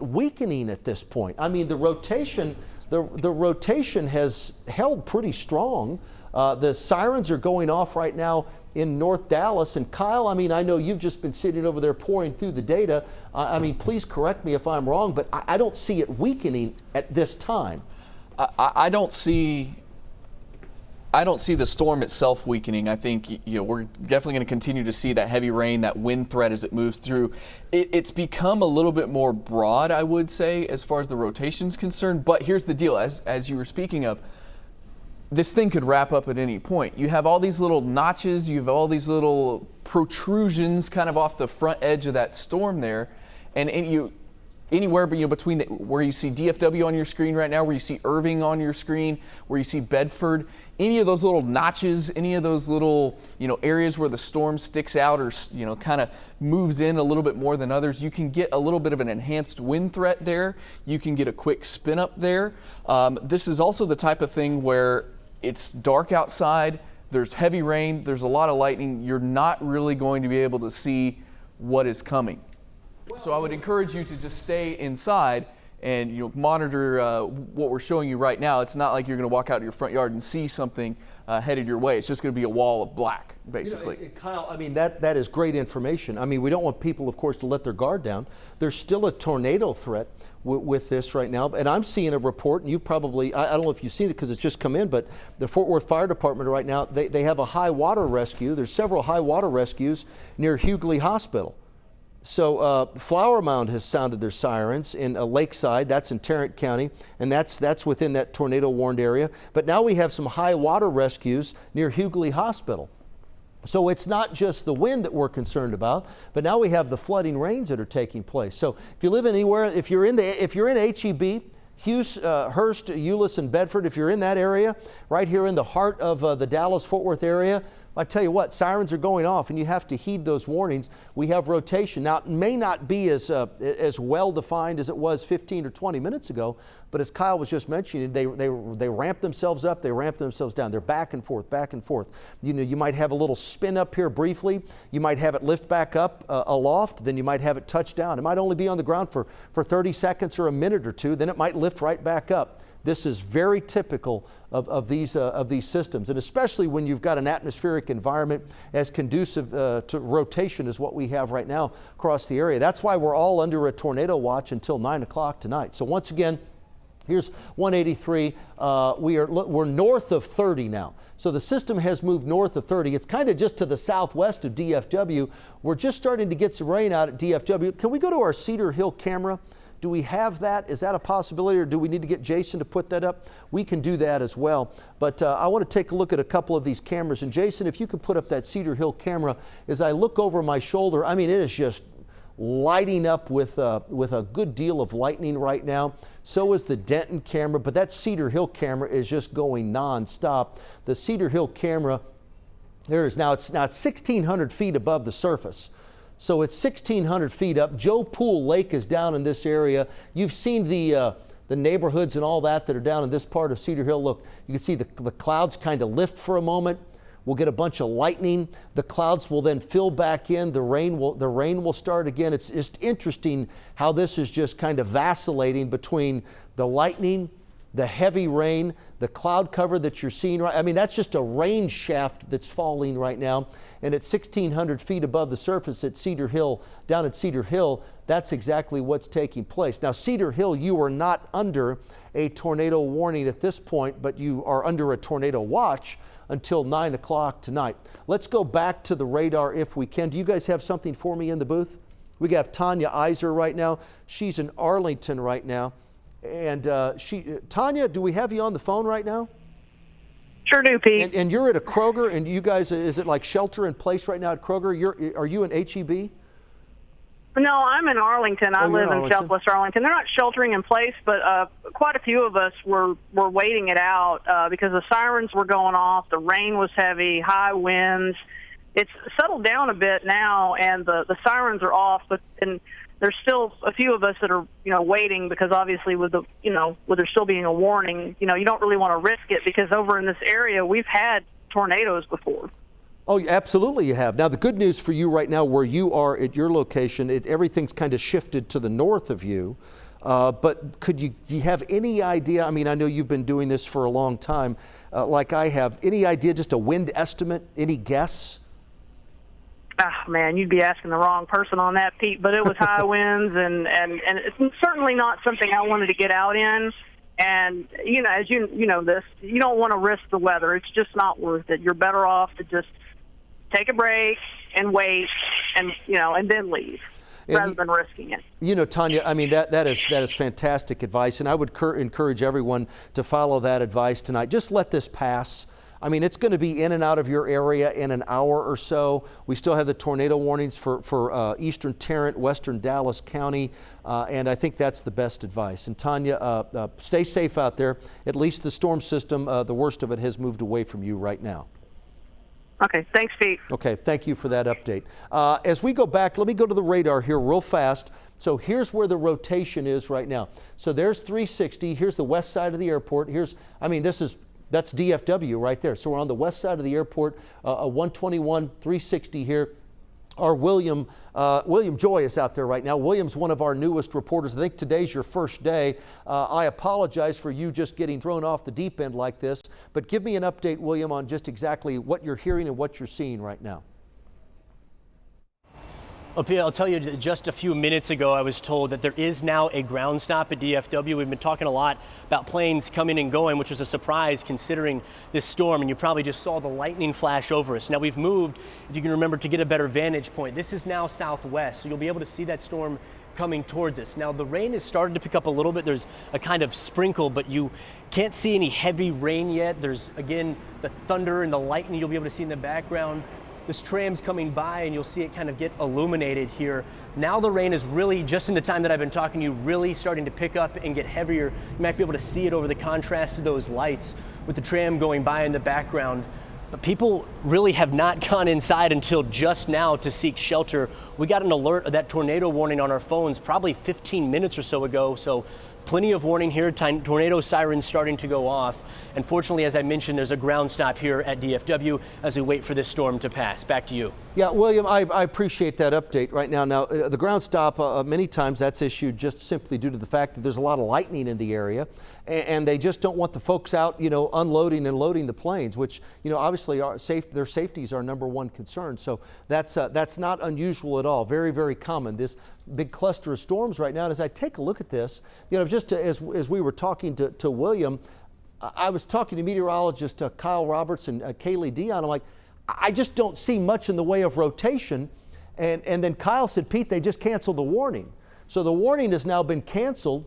A: weakening at this point. I mean, the rotation has held pretty strong. The sirens are going off right now in North Dallas. And Kyle, I mean, I know you've just been sitting over there pouring through the data. I mean, please correct me if I'm wrong, but I don't see it weakening at this time.
C: I don't see the storm itself weakening. I think we're definitely going to continue to see that heavy rain, that wind threat as it moves through. It's become a little bit more broad, I would say, as far as the rotation's concerned. But here's the deal, as you were speaking of, this thing could wrap up at any point. You have all these little notches, you have all these little protrusions kind of off the front edge of that storm there, and anywhere between where you see DFW on your screen right now, where you see Irving on your screen, where you see Bedford, any of those little notches, any of those little areas where the storm sticks out or kind of moves in a little bit more than others, you can get a little bit of an enhanced wind threat there. You can get a quick spin up there. This is also the type of thing where it's dark outside, there's heavy rain, there's a lot of lightning. You're not really going to be able to see what is coming. So I would encourage you to just stay inside and monitor what we're showing you right now. It's not like you're going to walk out to your front yard and see something headed your way. It's just going to be a wall of black, basically.
A: Kyle, I mean, that is great information. I mean, we don't want people, of course, to let their guard down. There's still a tornado threat with this right now. And I'm seeing a report, and you've probably, I don't know if you've seen it because it's just come in, but the Fort Worth Fire Department right now, they have a high water rescue. There's several high water rescues near Hughley Hospital. So Flower Mound has sounded their sirens in Lakeside, that's in Tarrant County, and that's within that tornado warned area. But now we have some high water rescues near Hughley Hospital. So it's not just the wind that we're concerned about, but now we have the flooding rains that are taking place. So if you live anywhere, if you're in HEB, Hurst, Euless, and Bedford, if you're in that area, right here in the heart of the Dallas-Fort Worth area, I tell you what, sirens are going off, and you have to heed those warnings. We have rotation. Now, it may not be as well-defined as it was 15 or 20 minutes ago, but as Kyle was just mentioning, they ramp themselves up, they ramp themselves down. They're back and forth, back and forth. You might have a little spin up here briefly. You might have it lift back up aloft, then you might have it touch down. It might only be on the ground for 30 seconds or a minute or two, then it might lift right back up. This is very typical of these systems, and especially when you've got an atmospheric environment as conducive to rotation as what we have right now across the area. That's why we're all under a tornado watch until 9 o'clock tonight. So once again, here's 183. We're north of 30 now. So the system has moved north of 30. It's kind of just to the southwest of DFW. We're just starting to get some rain out at DFW. Can we go to our Cedar Hill camera? Do we have that? Is that a possibility, or do we need to get Jason to put that up? We can do that as well. But I want to take a look at a couple of these cameras. And Jason, if you could put up that Cedar Hill camera, as I look over my shoulder, I mean, it is just lighting up with a good deal of lightning right now. So is the Denton camera, but that Cedar Hill camera is just going nonstop. The Cedar Hill camera, there is now, it's 1,600 feet above the surface. So it's 1,600 feet up. Joe Pool Lake is down in this area. You've seen the neighborhoods and all that are down in this part of Cedar Hill. Look, you can see the clouds kind of lift for a moment. We'll get a bunch of lightning. The clouds will then fill back in. The rain will start again. It's just interesting how this is just kind of vacillating between the lightning, the heavy rain, the cloud cover that you're seeing right. I mean, that's just a rain shaft that's falling right now. And at 1,600 feet above the surface at Cedar Hill, down at Cedar Hill, that's exactly what's taking place. Now, Cedar Hill, you are not under a tornado warning at this point, but you are under a tornado watch until 9 o'clock tonight. Let's go back to the radar if we can. Do you guys have something for me in the booth? We got Tanya Iser right now. She's in Arlington right now. And Tanya, do we have you on the phone right now?
J: Sure do, Pete.
A: And you're at a Kroger, and you guys, is it like shelter in place right now at Kroger? Are you in HEB?
J: No, I'm in Arlington. I live in Southwest Arlington. They're not sheltering in place, but quite a few of us were waiting it out because the sirens were going off, the rain was heavy, high winds. It's settled down a bit now, and the sirens are off, but there's still a few of us that are, waiting because obviously with there still being a warning, you don't really want to risk it because over in this area we've had tornadoes before.
A: Oh, absolutely you have. Now, the good news for you right now where you are at your location, everything's kind of shifted to the north of you. But do you have any idea? I mean, I know you've been doing this for a long time, like I have. Any idea, just a wind estimate? Any guess?
J: Man, you'd be asking the wrong person on that, Pete. But it was high winds, and it's certainly not something I wanted to get out in. And as you know this, you don't want to risk the weather. It's just not worth it. You're better off to just take a break and wait, and then leave, rather than risking it.
A: Tanya, I mean, that is fantastic advice, and I would encourage everyone to follow that advice tonight. Just let this pass. I mean, it's going to be in and out of your area in an hour or so. We still have the tornado warnings for eastern Tarrant, western Dallas County, and I think that's the best advice. And Tanya, stay safe out there. At least the storm system, the worst of it, has moved away from you right now.
J: Okay, thanks, Pete.
A: Okay, thank you for that update. As we go back, let me go to the radar here real fast. So here's where the rotation is right now. So there's 360. Here's the west side of the airport. That's DFW right there. So we're on the west side of the airport, 121, 360 here. Our William Joy is out there right now. William's one of our newest reporters. I think today's your first day. I apologize for you just getting thrown off the deep end like this, but give me an update, William, on just exactly what you're hearing and what you're seeing right now.
I: I'll tell you, just a few minutes ago, I was told that there is now a ground stop at DFW. We've been talking a lot about planes coming and going, which was a surprise considering this storm, and you probably just saw the lightning flash over us. Now we've moved, if you can remember, to get a better vantage point. This is now southwest, so you'll be able to see that storm coming towards us. Now the rain has started to pick up a little bit. There's a kind of sprinkle, but you can't see any heavy rain yet. There's, again, the thunder and the lightning you'll be able to see in the background. This tram's coming by and you'll see it kind of get illuminated here. Now the rain is really, just in the time that I've been talking to you, really starting to pick up and get heavier. You might be able to see it over the contrast to those lights with the tram going by in the background. But people really have not gone inside until just now to seek shelter. We got an alert of that tornado warning on our phones probably 15 minutes or so ago. So plenty of warning here, tornado sirens starting to go off. And fortunately, as I mentioned, there's a ground stop here at DFW as we wait for this storm to pass. Back to you.
A: Yeah, William, I appreciate that update right now. Now, the ground stop, many times that's issued just simply due to the fact that there's a lot of lightning in the area, and they just don't want the folks out, unloading and loading the planes, which, obviously their safety is our number one concern. So that's not unusual at all. Very, very common. This big cluster of storms right now. And as I take a look at this, as we were talking to William, I was talking to meteorologist Kyle Roberts and Kaylee Dion. I'm like, I just don't see much in the way of rotation. And then Kyle said, Pete, they just canceled the warning. So the warning has now been canceled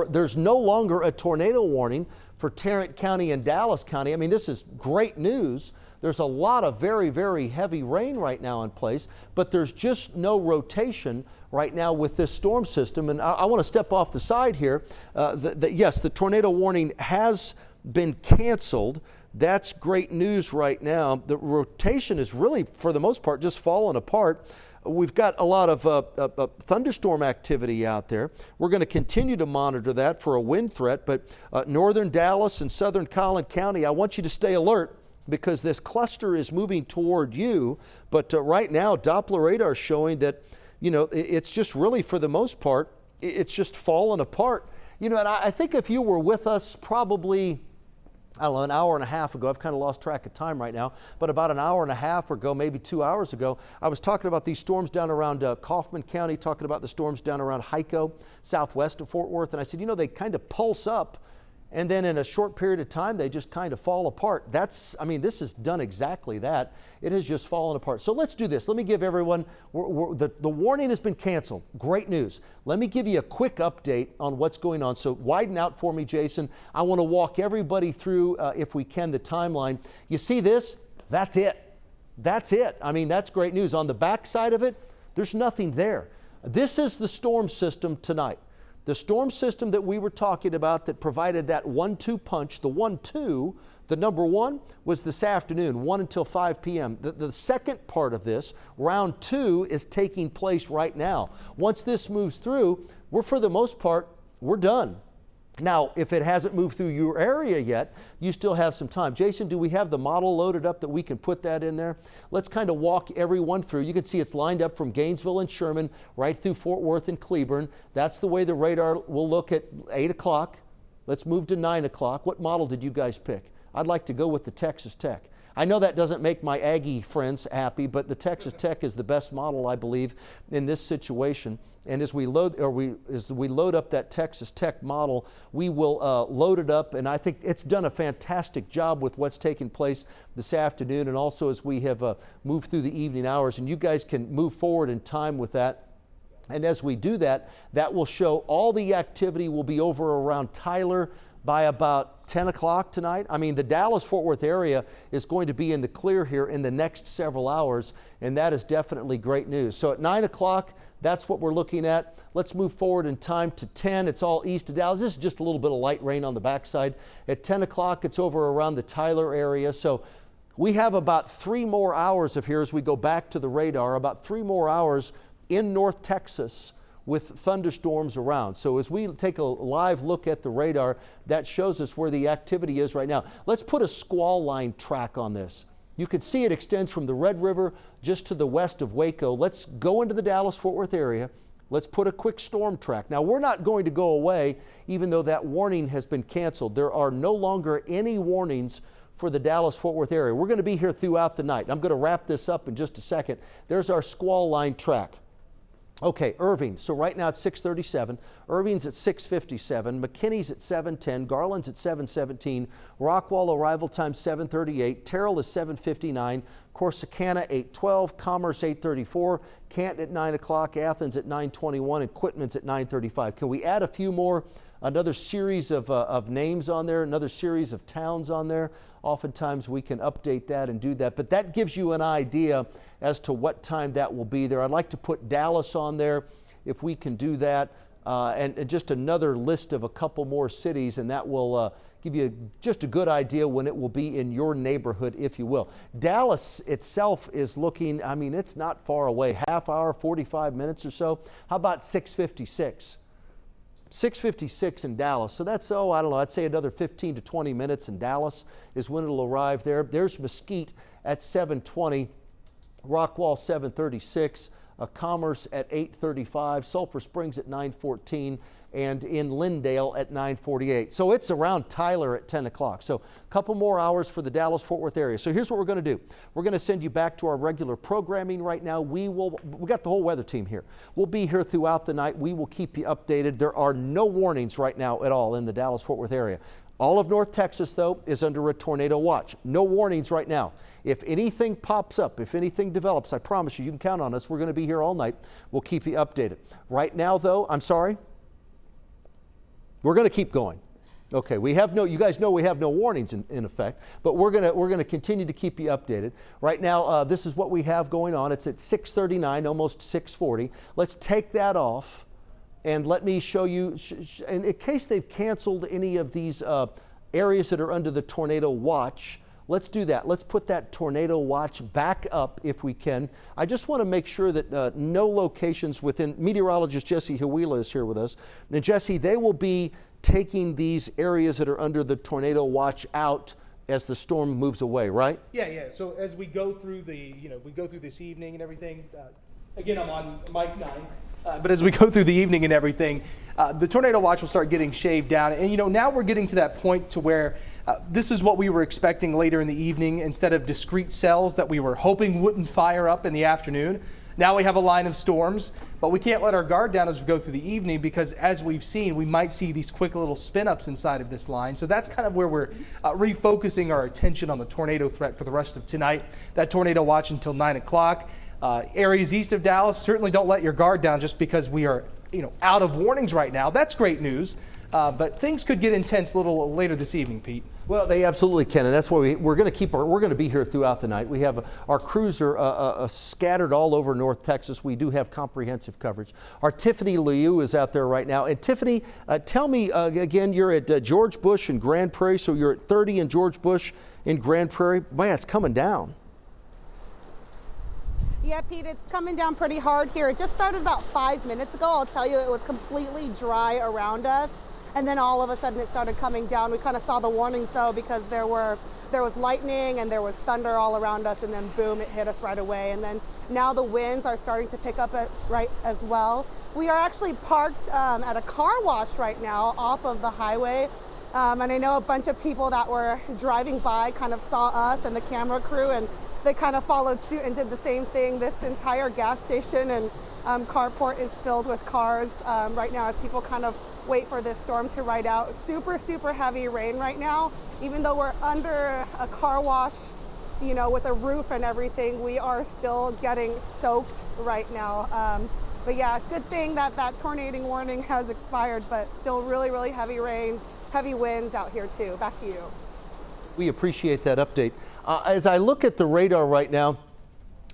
A: there's no longer a tornado warning for Tarrant County and Dallas County. I mean, this is great news. There's a lot of very, very heavy rain right now in place, but there's just no rotation right now with this storm system. And I want to step off the side here. Yes, the tornado warning has been canceled. That's great news right now. The rotation is really, for the most part, just falling apart. We've got a lot of thunderstorm activity out there. We're going to continue to monitor that for a wind threat, but northern Dallas and southern Collin County, I want you to stay alert because this cluster is moving toward you. But right now, Doppler radar is showing that, it's just really, for the most part, it's just fallen apart. And I think if you were with us probably, I don't know, an hour and a half ago, I've kind of lost track of time right now, but about an hour and a half ago, maybe 2 hours ago, I was talking about these storms down around Kaufman County, talking about the storms down around Hico, southwest of Fort Worth, and I said, they kind of pulse up, and then in a short period of time, they just kind of fall apart. This has done exactly that. It has just fallen apart. So let's do this. Let me give everyone, the warning has been canceled. Great news. Let me give you a quick update on what's going on. So widen out for me, Jason. I want to walk everybody through, if we can, the timeline. You see this? That's it. That's it. That's great news. On the back side of it, there's nothing there. This is the storm system tonight. The storm system that we were talking about that provided that 1-2 punch, the 1-2, the number one was this afternoon, 1 until 5 p.m. The second part of this, round 2, is taking place right now. Once this moves through, for the most part, we're done. Now, if it hasn't moved through your area yet, you still have some time. Jason, do we have the model loaded up that we can put that in there? Let's kind of walk everyone through. You can see it's lined up from Gainesville and Sherman right through Fort Worth and Cleburne. That's the way the radar will look at 8 o'clock. Let's move to 9 o'clock. What model did you guys pick? I'd like to go with the Texas Tech. I know that doesn't make my Aggie friends happy, but the Texas Tech is the best model, I believe, in this situation. And as we load up that Texas Tech model, we will load it up, and I think it's done a fantastic job with what's taking place this afternoon, and also as we have moved through the evening hours, and you guys can move forward in time with that. And as we do that, that will show all the activity will be over around Tyler by about 10 o'clock tonight. I mean, the Dallas-Fort Worth area is going to be in the clear here in the next several hours, and that is definitely great news. So at 9 o'clock, that's what we're looking at. Let's move forward in time to 10. It's all east of Dallas. This is just a little bit of light rain on the backside. At 10 o'clock, it's over around the Tyler area. So we have about 3 more hours of here as we go back to the radar, about 3 more hours in North Texas with thunderstorms around. So as we take a live look at the radar, that shows us where the activity is right now. Let's put a squall line track on this. You can see it extends from the Red River just to the west of Waco. Let's go into the Dallas-Fort Worth area. Let's put a quick storm track. Now, we're not going to go away even though that warning has been canceled. There are no longer any warnings for the Dallas-Fort Worth area. We're going to be here throughout the night. I'm going to wrap this up in just a second. There's our squall line track. Okay, Irving, so right now it's 6:37. Irving's at 6:57. McKinney's at 7:10. Garland's at 7:17. Rockwall arrival time 7:38. Terrell is 7:59. Corsicana 8:12. Commerce 8:34. Canton at 9 o'clock. Athens at 9:21. And Quitman's at 9:35. Can we add a few more? Another series of names on there, another series of towns on there. Oftentimes we can update that and do that, but that gives you an idea as to what time that will be there. I'd like to put Dallas on there if we can do that, and just another list of a couple more cities, and that will give you just a good idea when it will be in your neighborhood, if you will. Dallas itself is looking, I mean, it's not far away, half hour, 45 minutes or so. How about 6:56? 6:56 in Dallas. So that's, I don't know, I'd say another 15 to 20 minutes in Dallas is when it'll arrive there. There's Mesquite at 7:20, Rockwall 7:36, Commerce at 8:35, Sulphur Springs at 9:14, and in Lindale at 9:48. So it's around Tyler at 10 o'clock. So a couple more hours for the Dallas-Fort Worth area. So here's what we're going to do. We're going to send you back to our regular programming right now. We got the whole weather team here. We'll be here throughout the night. We will keep you updated. There are no warnings right now at all in the Dallas-Fort Worth area. All of North Texas, though, is under a tornado watch. No warnings right now. If anything pops up, if anything develops, I promise you, you can count on us. We're going to be here all night. We'll keep you updated. Right now, though, I'm sorry. We're going to keep going. Okay, you guys know we have no warnings in effect, but we're going to continue to keep you updated. Right now, this is what we have going on. It's at 6:39, almost 6:40. Let's take that off, and let me show you, in case they've canceled any of these areas that are under the tornado watch. Let's do that. Let's put that tornado watch back up if we can. I just want to make sure that no locations within, meteorologist Jesse Huila is here with us. And Jesse, they will be taking these areas that are under the tornado watch out as the storm moves away, right?
H: Yeah. So as we go through we go through this evening and everything, again, I'm on mic 9. But as we go through the evening and everything, the tornado watch will start getting shaved down. And now we're getting to that point to where this is what we were expecting later in the evening. Instead of discrete cells that we were hoping wouldn't fire up in the afternoon, now we have a line of storms. But we can't let our guard down as we go through the evening, because as we've seen, we might see these quick little spin-ups inside of this line. So that's kind of where we're refocusing our attention on the tornado threat for the rest of tonight. That tornado watch until 9 o'clock. Areas east of Dallas, certainly don't let your guard down just because we are out of warnings right now. That's great news, but things could get intense a little later this evening, Pete.
A: Well, they absolutely can, and that's why we're going to be here throughout the night. We have our crews are scattered all over North Texas. We do have comprehensive coverage. Our Tiffany Liu is out there right now. And Tiffany, tell me again, you're at George Bush in Grand Prairie, so you're at 30 in George Bush in Grand Prairie. Man, it's coming down.
K: Yeah, Pete, it's coming down pretty hard here. It just started about 5 minutes ago. I'll tell you, it was completely dry around us. and then all of a sudden it started coming down. We kind of saw the warnings though, because there was lightning and there was thunder all around us, and then boom, it hit us right away. And then now the winds are starting to pick up as well. We are actually parked at a car wash right now off of the highway. And I know a bunch of people that were driving by kind of saw us and the camera crew, and they kind of followed suit and did the same thing. This entire gas station and carport is filled with cars right now as people kind of wait for this storm to ride out. Super, super heavy rain right now. Even though we're under a car wash, you know, with a roof and everything, we are still getting soaked right now. But yeah, good thing that that tornado warning has expired, but still really, really heavy rain, heavy winds out here too. Back to you.
A: We appreciate that update. As I look at the radar right now,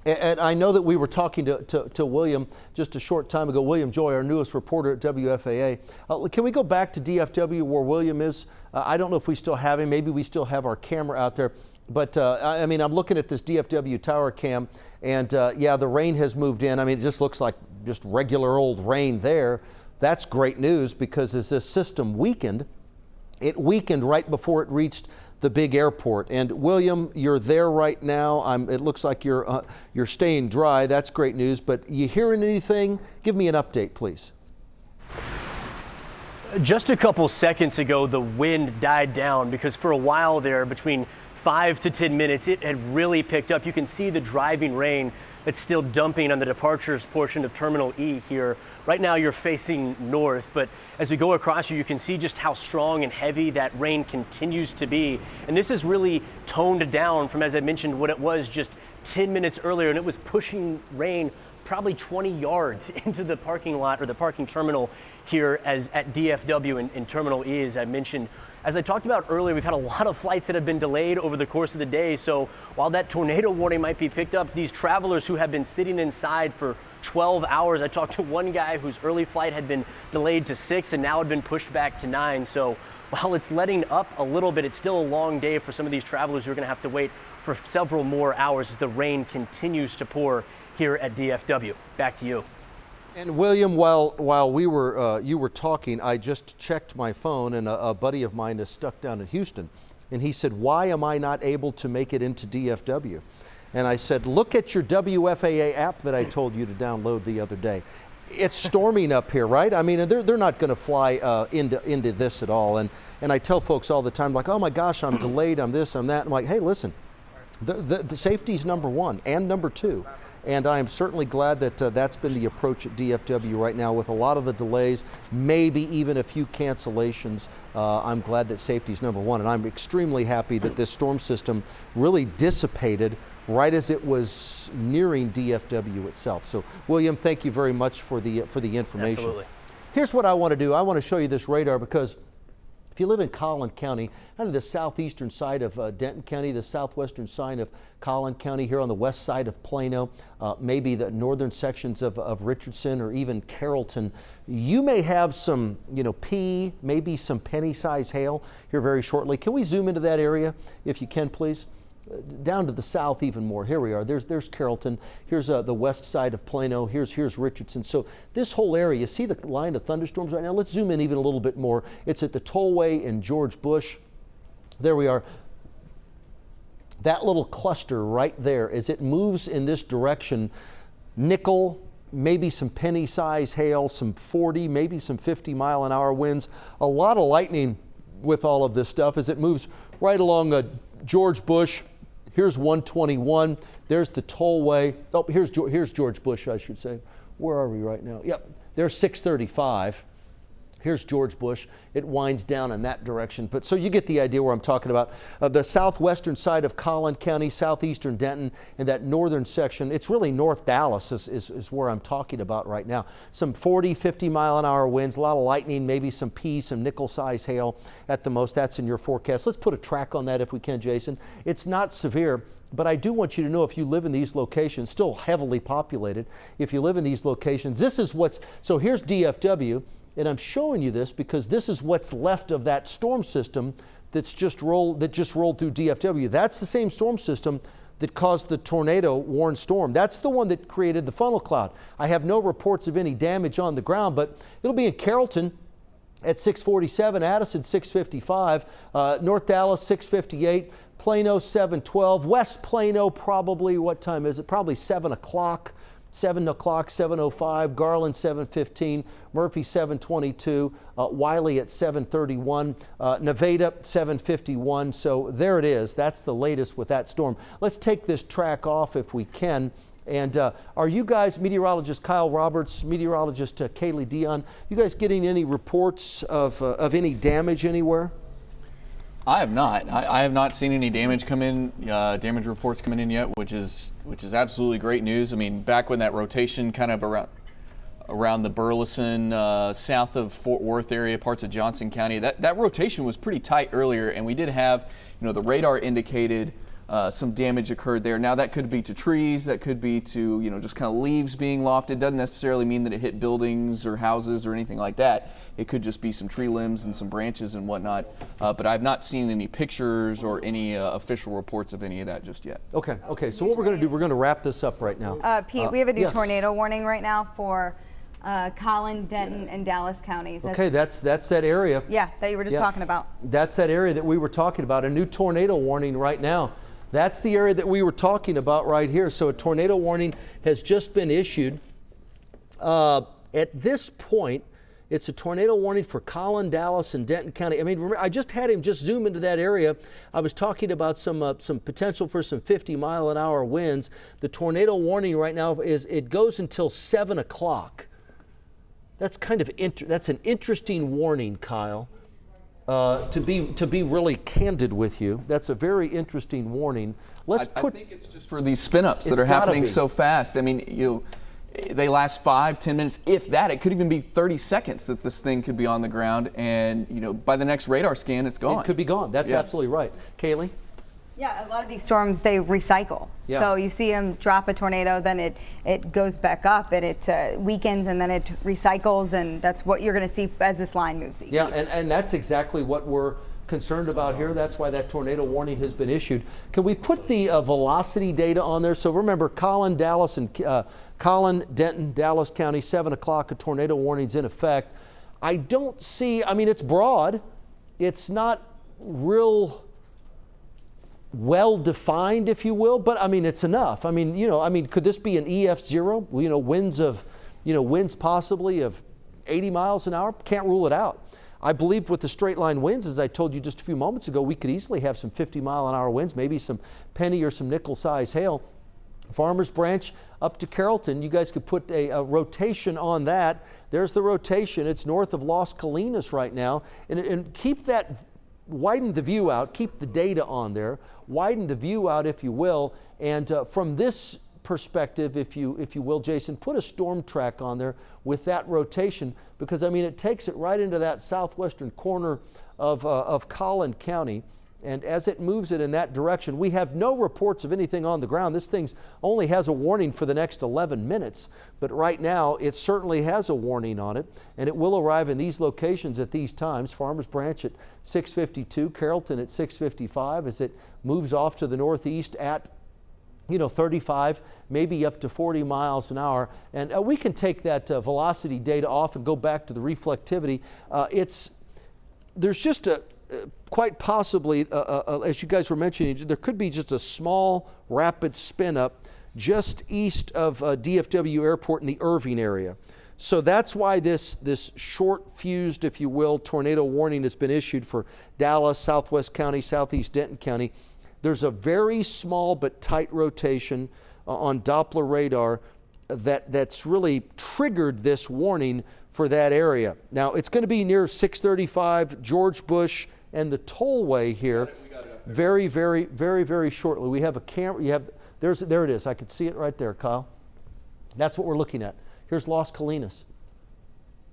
A: and I know that we were talking to William just a short time ago, William Joy, our newest reporter at WFAA. Can we go back to DFW where William is? I don't know if we still have him. Maybe we still have our camera out there. But I mean, I'm looking at this DFW tower cam, and yeah, the rain has moved in. I mean, it just looks like just regular old rain there. That's great news, because as this system weakened, it weakened right before it reached the big airport. And William, you're there right now. It looks like you're staying dry. That's great news. But you hearing anything? Give me an update, please.
I: Just a couple seconds ago, the wind died down, because for a while there, between 5 to 10 minutes, it had really picked up. You can see the driving rain that's still dumping on the departures portion of Terminal E here. Right now you're facing north, but as we go across you can see just how strong and heavy that rain continues to be. And this is really toned down from, as I mentioned, what it was just 10 minutes earlier, and it was pushing rain probably 20 yards into the parking lot or the parking terminal here at DFW in Terminal E, as I mentioned. As I talked about earlier, we've had a lot of flights that have been delayed over the course of the day. So while that tornado warning might be picked up, these travelers who have been sitting inside for 12 hours, I talked to one guy whose early flight had been delayed to 6 and now had been pushed back to 9. So while it's letting up a little bit, it's still a long day for some of these travelers who are going to have to wait for several more hours as the rain continues to pour here at DFW. Back to you.
A: And William, while you were talking, I just checked my phone, and a buddy of mine is stuck down in Houston, and he said, "Why am I not able to make it into DFW?" And I said, "Look at your WFAA app that I told you to download the other day. It's storming up here, right? I mean, they're not going to fly into this at all." And I tell folks all the time, like, "Oh my gosh, I'm delayed. I'm this, I'm that." I'm like, "Hey, listen, the safety's number one and number two." And I am certainly glad that that's been the approach at DFW right now, with a lot of the delays, maybe even a few cancellations. I'm glad that safety is number one, and I'm extremely happy that this storm system really dissipated right as it was nearing DFW itself. So, William, thank you very much for the information.
I: Absolutely.
A: Here's what I want to do. I want to show you this radar, because if you live in Collin County, kind of the southeastern side of Denton County, the southwestern side of Collin County, here on the west side of Plano, maybe the northern sections of Richardson or even Carrollton, you may have some, maybe some penny-sized hail here very shortly. Can we zoom into that area, if you can, please? Down to the south even more. Here we are. There's Carrollton. Here's the west side of Plano. Here's Richardson. So this whole area, you see the line of thunderstorms right now? Let's zoom in even a little bit more. It's at the tollway in George Bush. There we are. That little cluster right there, as it moves in this direction, nickel, maybe some penny-sized hail, some 40, maybe some 50-mile-an-hour winds, a lot of lightning with all of this stuff as it moves right along George Bush. Here's 121. There's the tollway. Oh, here's George Bush, I should say. Where are we right now? Yep, there's 635. Here's George Bush. It winds down in that direction. But so you get the idea where I'm talking about. The southwestern side of Collin County, southeastern Denton, and that northern section, it's really North Dallas is where I'm talking about right now. Some 40, 50-mile-an-hour winds, a lot of lightning, maybe some some nickel-sized hail at the most. That's in your forecast. Let's put a track on that if we can, Jason. It's not severe, but I do want you to know, if you live in these locations, still heavily populated, if you live in these locations, this is so here's DFW. And I'm showing you this because this is what's left of that storm system that just rolled through DFW. That's the same storm system that caused the tornado warned storm. That's the one that created the funnel cloud. I have no reports of any damage on the ground, but it'll be in Carrollton at 647, Addison 655, North Dallas 658, Plano 712, West Plano probably, what time is it? Probably 7 o'clock. 7 o'clock, 7:05, Garland 7:15, Murphy 7:22, Wiley at 7:31, Nevada 7:51. So there it is. That's the latest with that storm. Let's take this track off if we can. And are you guys, meteorologist Kyle Roberts, meteorologist Kaylee Dion, you guys getting any reports of any damage anywhere?
C: I have not. I have not seen any damage come in, damage reports coming in yet, which is absolutely great news. I mean, back when that rotation kind of around the Burleson, south of Fort Worth area, parts of Johnson County, that rotation was pretty tight earlier, and we did have, the radar indicated some damage occurred there. Now that could be to trees, that could be to, just kind of leaves being lofted. Doesn't necessarily mean that it hit buildings or houses or anything like that. It could just be some tree limbs and some branches and whatnot. But I've not seen any pictures or any official reports of any of that just yet.
A: Okay. So what we're going to do, we're going to wrap this up right now.
L: Pete, we have a new
A: yes.
L: tornado warning right now for Collin, Denton, and Dallas counties.
A: That's that area.
L: Yeah, that you were just talking about.
A: That's that area that we were talking about. A new tornado warning right now. That's the area that we were talking about right here. So a tornado warning has just been issued. At this point, it's a tornado warning for Collin, Dallas, and Denton County. I mean, remember, I just had him just zoom into that area. I was talking about some potential for some 50-mile-an-hour winds. The tornado warning right now it goes until 7 o'clock. That's that's an interesting warning, Kyle. To be really candid with you, that's a very interesting warning.
C: I think it's just for these spin-ups that are happening so fast. I mean, they last 5-10 minutes, if that. It could even be 30 seconds that this thing could be on the ground, and by the next radar scan, it's gone.
A: It could be gone. That's absolutely right. Kaylee?
L: Yeah, a lot of these storms, they recycle.
A: Yeah.
L: So you see them drop a tornado, then it goes back up, and it weakens, and then it recycles, and that's what you're going to see as this line moves east.
A: Yeah, and that's exactly what we're concerned about here. That's why that tornado warning has been issued. Can we put the velocity data on there? So remember, Collin, Denton, Dallas County, 7 o'clock, a tornado warning's in effect. I don't see, it's broad. It's not real well defined, if you will, but it's enough. Could this be an EF0? Winds possibly of 80 miles an hour? Can't rule it out. I believe with the straight line winds, as I told you just a few moments ago, we could easily have some 50-mile-an-hour winds, maybe some penny or some nickel size hail. Farmers Branch up to Carrollton, you guys could put a rotation on that. There's the rotation. It's north of Las Colinas right now, and keep that. Widen the view out, keep the data on there, widen the view out if you will, and from this perspective, if you will, Jason, put a storm track on there with that rotation, because it takes it right into that southwestern corner of Collin County, and as it moves it in that direction, we have no reports of anything on the ground. This thing only has a warning for the next 11 minutes, but right now it certainly has a warning on it, and it will arrive in these locations at these times. Farmers Branch at 6:52, Carrollton at 6:55, as it moves off to the northeast at 35, maybe up to 40 miles an hour. And we can take that velocity data off and go back to the reflectivity. There's just quite possibly, as you guys were mentioning, there could be just a small rapid spin up just east of DFW Airport in the Irving area. So that's why this short fused, if you will, tornado warning has been issued for Dallas, Southwest County, Southeast Denton County. There's a very small but tight rotation on Doppler radar that's really triggered this warning for that area. Now it's going to be near 635 George Bush and the tollway here very, very, very, very shortly. We have a camera. There it is. I could see it right there, Kyle. That's what we're looking at. Here's Las Colinas.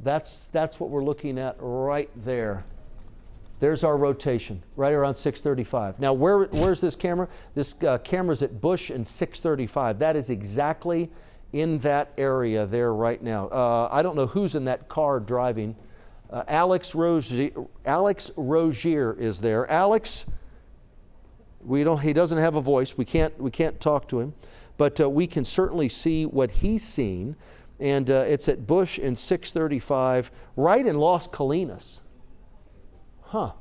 A: That's what we're looking at right there. There's our rotation, right around 635. Now, where's this camera? This camera's at Bush and 635. That is exactly in that area there right now. I don't know who's in that car driving. Alex Rogier is there. Alex, he doesn't have a voice. We can't talk to him, but we can certainly see what he's seen. and it's at Bush and 635, right in Las Colinas. Huh.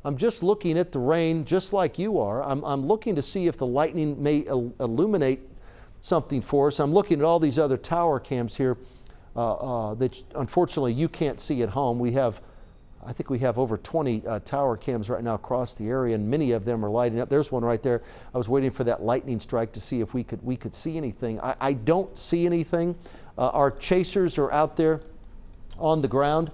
A: I'm just looking at the rain just like you are. I'm looking to see if the lightning may illuminate something for us. I'm looking at all these other tower cams here that unfortunately you can't see at home. I think we have over 20 tower cams right now across the area, and many of them are lighting up. There's one right there. I was waiting for that lightning strike to see if we could see anything. I don't see anything. Our chasers are out there on the ground.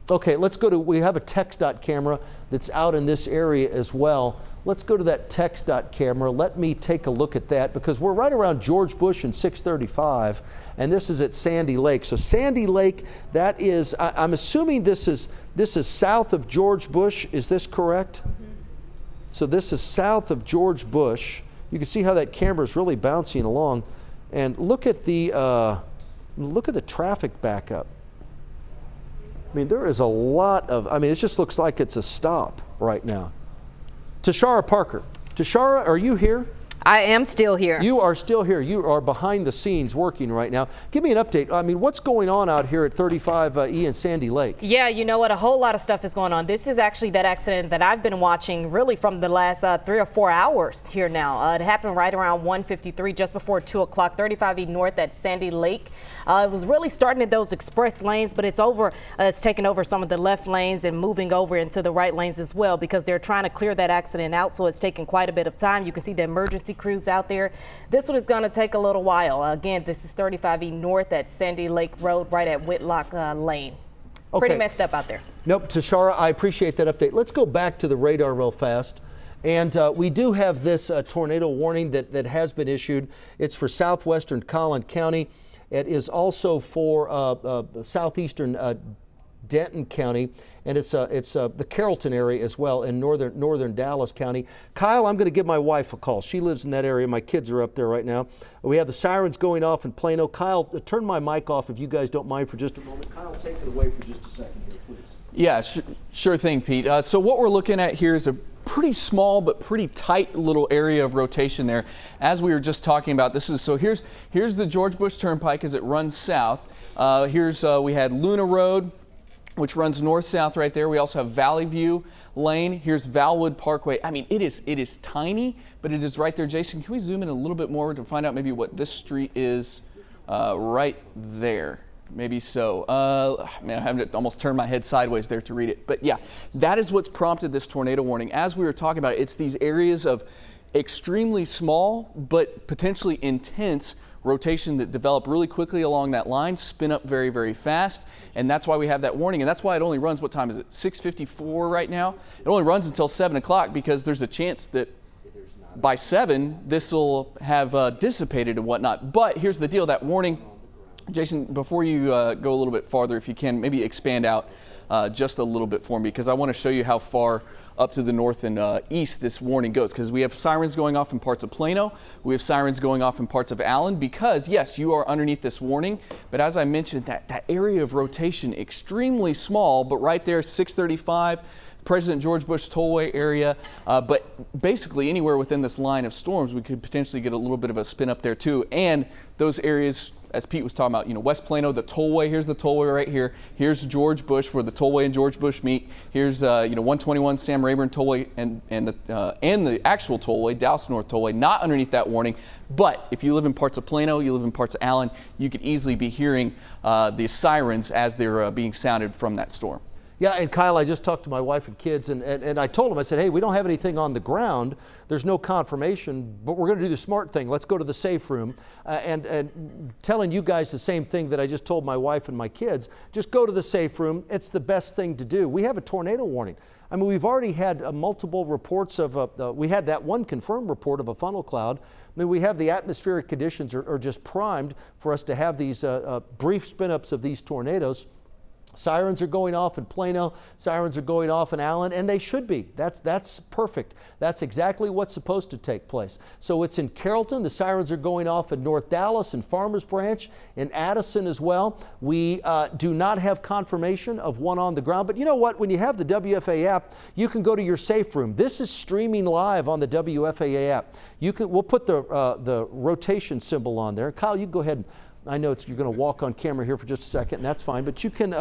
A: Okay, let's go to, we have a TxDOT camera that's out in this area as well. Let's go to that TxDOT camera. Let me take a look at that, because we're right around George Bush and 635, and this is at Sandy Lake. So Sandy Lake, that is, I'm assuming this is south of George Bush. Is this correct? Mm-hmm. So this is south of George Bush. You can see how that camera is really bouncing along, and look at the traffic backup. I mean, there is a lot of, it just looks like it's a stop right now. Tashara Parker. Tashara, are you here?
G: I am still here.
A: You are still here. You are behind the scenes working right now. Give me an update. What's going on out here at 35E and Sandy Lake?
G: Yeah, you know what? A whole lot of stuff is going on. This is actually that accident that I've been watching really from the last 3 or 4 hours here now. It happened right around 1:53, just before 2 o'clock, 35E North at Sandy Lake. It was really starting at those express lanes, but it's taken over some of the left lanes and moving over into the right lanes as well, because they're trying to clear that accident out, so it's taken quite a bit of time. You can see the emergency crews out there. This one is going to take a little while. Again, this is 35E North at Sandy Lake Road, right at Whitlock Lane.
A: Okay.
G: Pretty messed up out there.
A: Nope, Tashara, I appreciate that update. Let's go back to the radar real fast. And we do have this tornado warning that has been issued. It's for southwestern Collin County. It is also for southeastern Denton County, and it's the Carrollton area as well in northern Dallas County. Kyle, I'm going to give my wife a call. She lives in that area. My kids are up there right now. We have the sirens going off in Plano. Kyle, turn my mic off if you guys don't mind for just a moment. Kyle, take it away for just a second here, please.
C: Yeah, sure thing, Pete. So what we're looking at here is a pretty small but pretty tight little area of rotation there. As we were just talking about, here's the George Bush Turnpike as it runs south. We had Luna Road, which runs north-south right there. We also have Valley View Lane. Here's Valwood Parkway. It is tiny, but it is right there. Jason, can we zoom in a little bit more to find out maybe what this street is right there? Maybe so. I haven't almost turned my head sideways there to read it. But yeah, that is what's prompted this tornado warning. As we were talking about, it's these areas of extremely small but potentially intense rotation that develop really quickly along that line, spin up very, very fast, and that's why we have that warning. And that's why it only runs, what time is it, 6:54 right now? It only runs until 7 o'clock, because there's a chance that by 7 this will have dissipated and whatnot. But here's the deal, that warning, Jason, before you go a little bit farther, if you can, maybe expand out just a little bit for me, because I want to show you how far up to the north and east this warning goes, because we have sirens going off in parts of Plano, we have sirens going off in parts of Allen, because yes, you are underneath this warning, but as I mentioned, that area of rotation extremely small, but right there, 635, President George Bush Tollway area, but basically anywhere within this line of storms, we could potentially get a little bit of a spin up there too, and those areas, as Pete was talking about, West Plano, the tollway, here's the tollway right here. Here's George Bush, where the tollway and George Bush meet. Here's 121 Sam Rayburn tollway and the actual tollway, Dallas North tollway, not underneath that warning. But if you live in parts of Plano, you live in parts of Allen, you could easily be hearing the sirens as they're being sounded from that storm.
A: Yeah, and Kyle, I just talked to my wife and kids, and I told them, I said, hey, we don't have anything on the ground. There's no confirmation, but we're going to do the smart thing. Let's go to the safe room. And telling you guys the same thing that I just told my wife and my kids, just go to the safe room. It's the best thing to do. We have a tornado warning. We've already had multiple reports of, we had that one confirmed report of a funnel cloud. We have the atmospheric conditions are just primed for us to have these brief spin-ups of these tornadoes. Sirens are going off in Plano, sirens are going off in Allen, and they should be. That's perfect. That's exactly what's supposed to take place. So it's in Carrollton, the sirens are going off in North Dallas and Farmers Branch, in Addison as well. We do not have confirmation of one on the ground, but you know what? When you have the WFA app, you can go to your safe room. This is streaming live on the WFAA app. We'll put the rotation symbol on there. Kyle, you go ahead and I know you're going to walk on camera here for just a second, and that's fine, but you can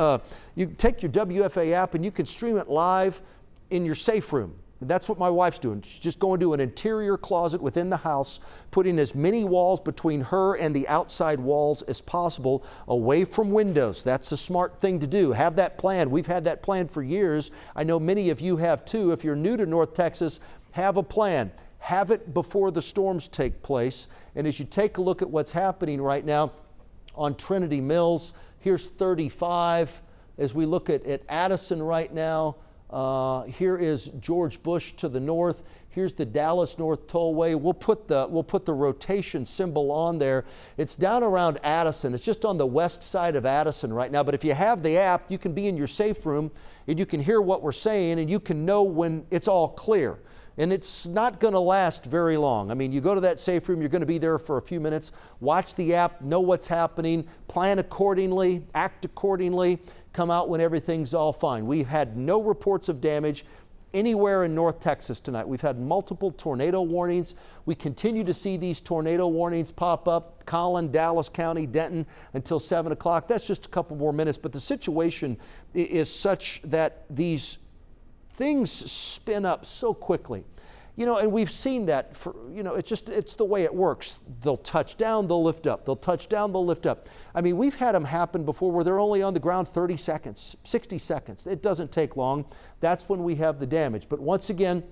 A: you take your WFA app and you can stream it live in your safe room. That's what my wife's doing. She's just going to an interior closet within the house, putting as many walls between her and the outside walls as possible, away from windows. That's a smart thing to do. Have that plan. We've had that plan for years. I know many of you have too. If you're new to North Texas, have a plan. Have it before the storms take place. And as you take a look at what's happening right now, on Trinity Mills, here's 35. As we look at Addison right now, here is George Bush to the north. Here's the Dallas North Tollway. We'll put the rotation symbol on there. It's down around Addison. It's just on the west side of Addison right now. But if you have the app, you can be in your safe room and you can hear what we're saying and you can know when it's all clear. And it's not going to last very long. I mean, you go to that safe room, you're going to be there for a few minutes, watch the app, know what's happening, plan accordingly, act accordingly, come out when everything's all fine. We've had no reports of damage anywhere in North Texas tonight. We've had multiple tornado warnings. We continue to see these tornado warnings pop up, Collin, Dallas County, Denton, until 7 o'clock. That's just a couple more minutes, but the situation is such that these things spin up so quickly. You know, and we've seen that for, you know, it's the way it works. They'll touch down, they'll lift up. They'll touch down, they'll lift up. I mean, we've had them happen before where they're only on the ground 30 seconds, 60 seconds. It doesn't take long. That's when we have the damage. But once again,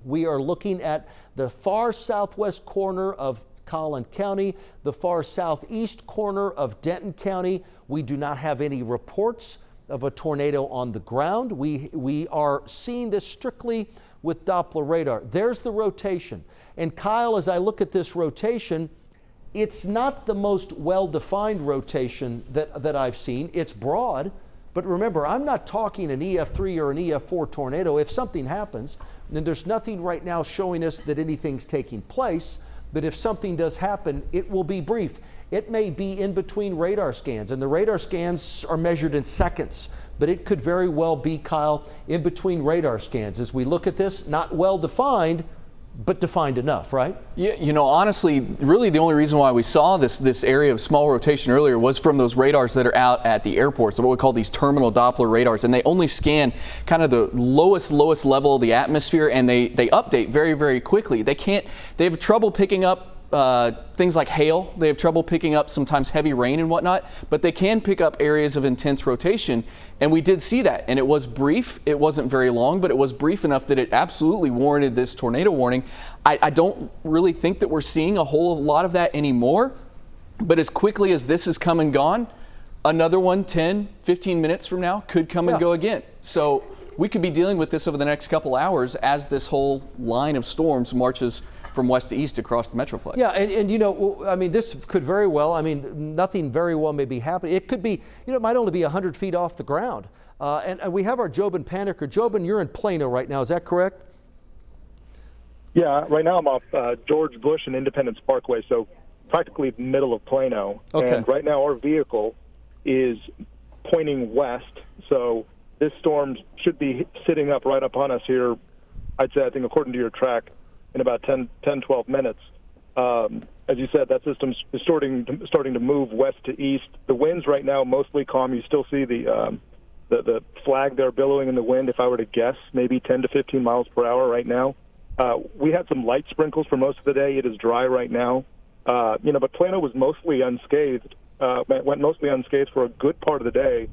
A: we are looking at the far southwest corner of Collin County, the far southeast corner of Denton County. We do not have any reports of a tornado on the ground. We are seeing this strictly with Doppler radar. There's the rotation. And Kyle, as I look at this rotation, it's not the most well-defined rotation that I've seen. It's broad, but remember, I'm not talking an EF3 or an EF4 tornado. If something happens, then there's nothing right now showing us that anything's taking place, but if something does happen, it will be brief. It may be in between radar scans, and the radar scans are measured in seconds, but it could very well be, Kyle, in between radar scans. As we look at this, not well defined, but defined enough, right?
C: Yeah, you know, honestly, really the only reason why we saw this area of small rotation earlier was from those radars that are out at the airport, so what we call these terminal Doppler radars, and they only scan kind of the lowest level of the atmosphere, and they update very, very quickly. They have trouble picking up things like hail. They have trouble picking up sometimes heavy rain and whatnot, but they can pick up areas of intense rotation. And we did see that, and it was brief. It wasn't very long, but it was brief enough that it absolutely warranted this tornado warning. I don't really think that we're seeing a whole lot of that anymore, but as quickly as this has come and gone, another one 10, 15 minutes from now could come and go again. So we could be dealing with this over the next couple hours as this whole line of storms marches from west to east across the Metroplex.
A: Yeah, and you know, I mean, this could very well, I mean, nothing very well may be happening. It could be, you know, it might only be 100 feet off the ground. And we have our Jobin Panicker. Jobin, you're in Plano right now, is that correct?
M: Yeah, right now I'm off George Bush and Independence Parkway, so practically the middle of Plano.
A: Okay.
M: And right now our vehicle is pointing west, so this storm should be sitting up right up on us here, I'd say, I think according to your track, in about 10, 12 minutes. As you said, that system is starting to move west to east. The winds right now mostly calm. You still see the flag there billowing in the wind, if I were to guess, maybe 10 to 15 miles per hour right now. We had some light sprinkles for most of the day. It is dry right now. You know, but Plano was mostly unscathed, went mostly unscathed for a good part of the day,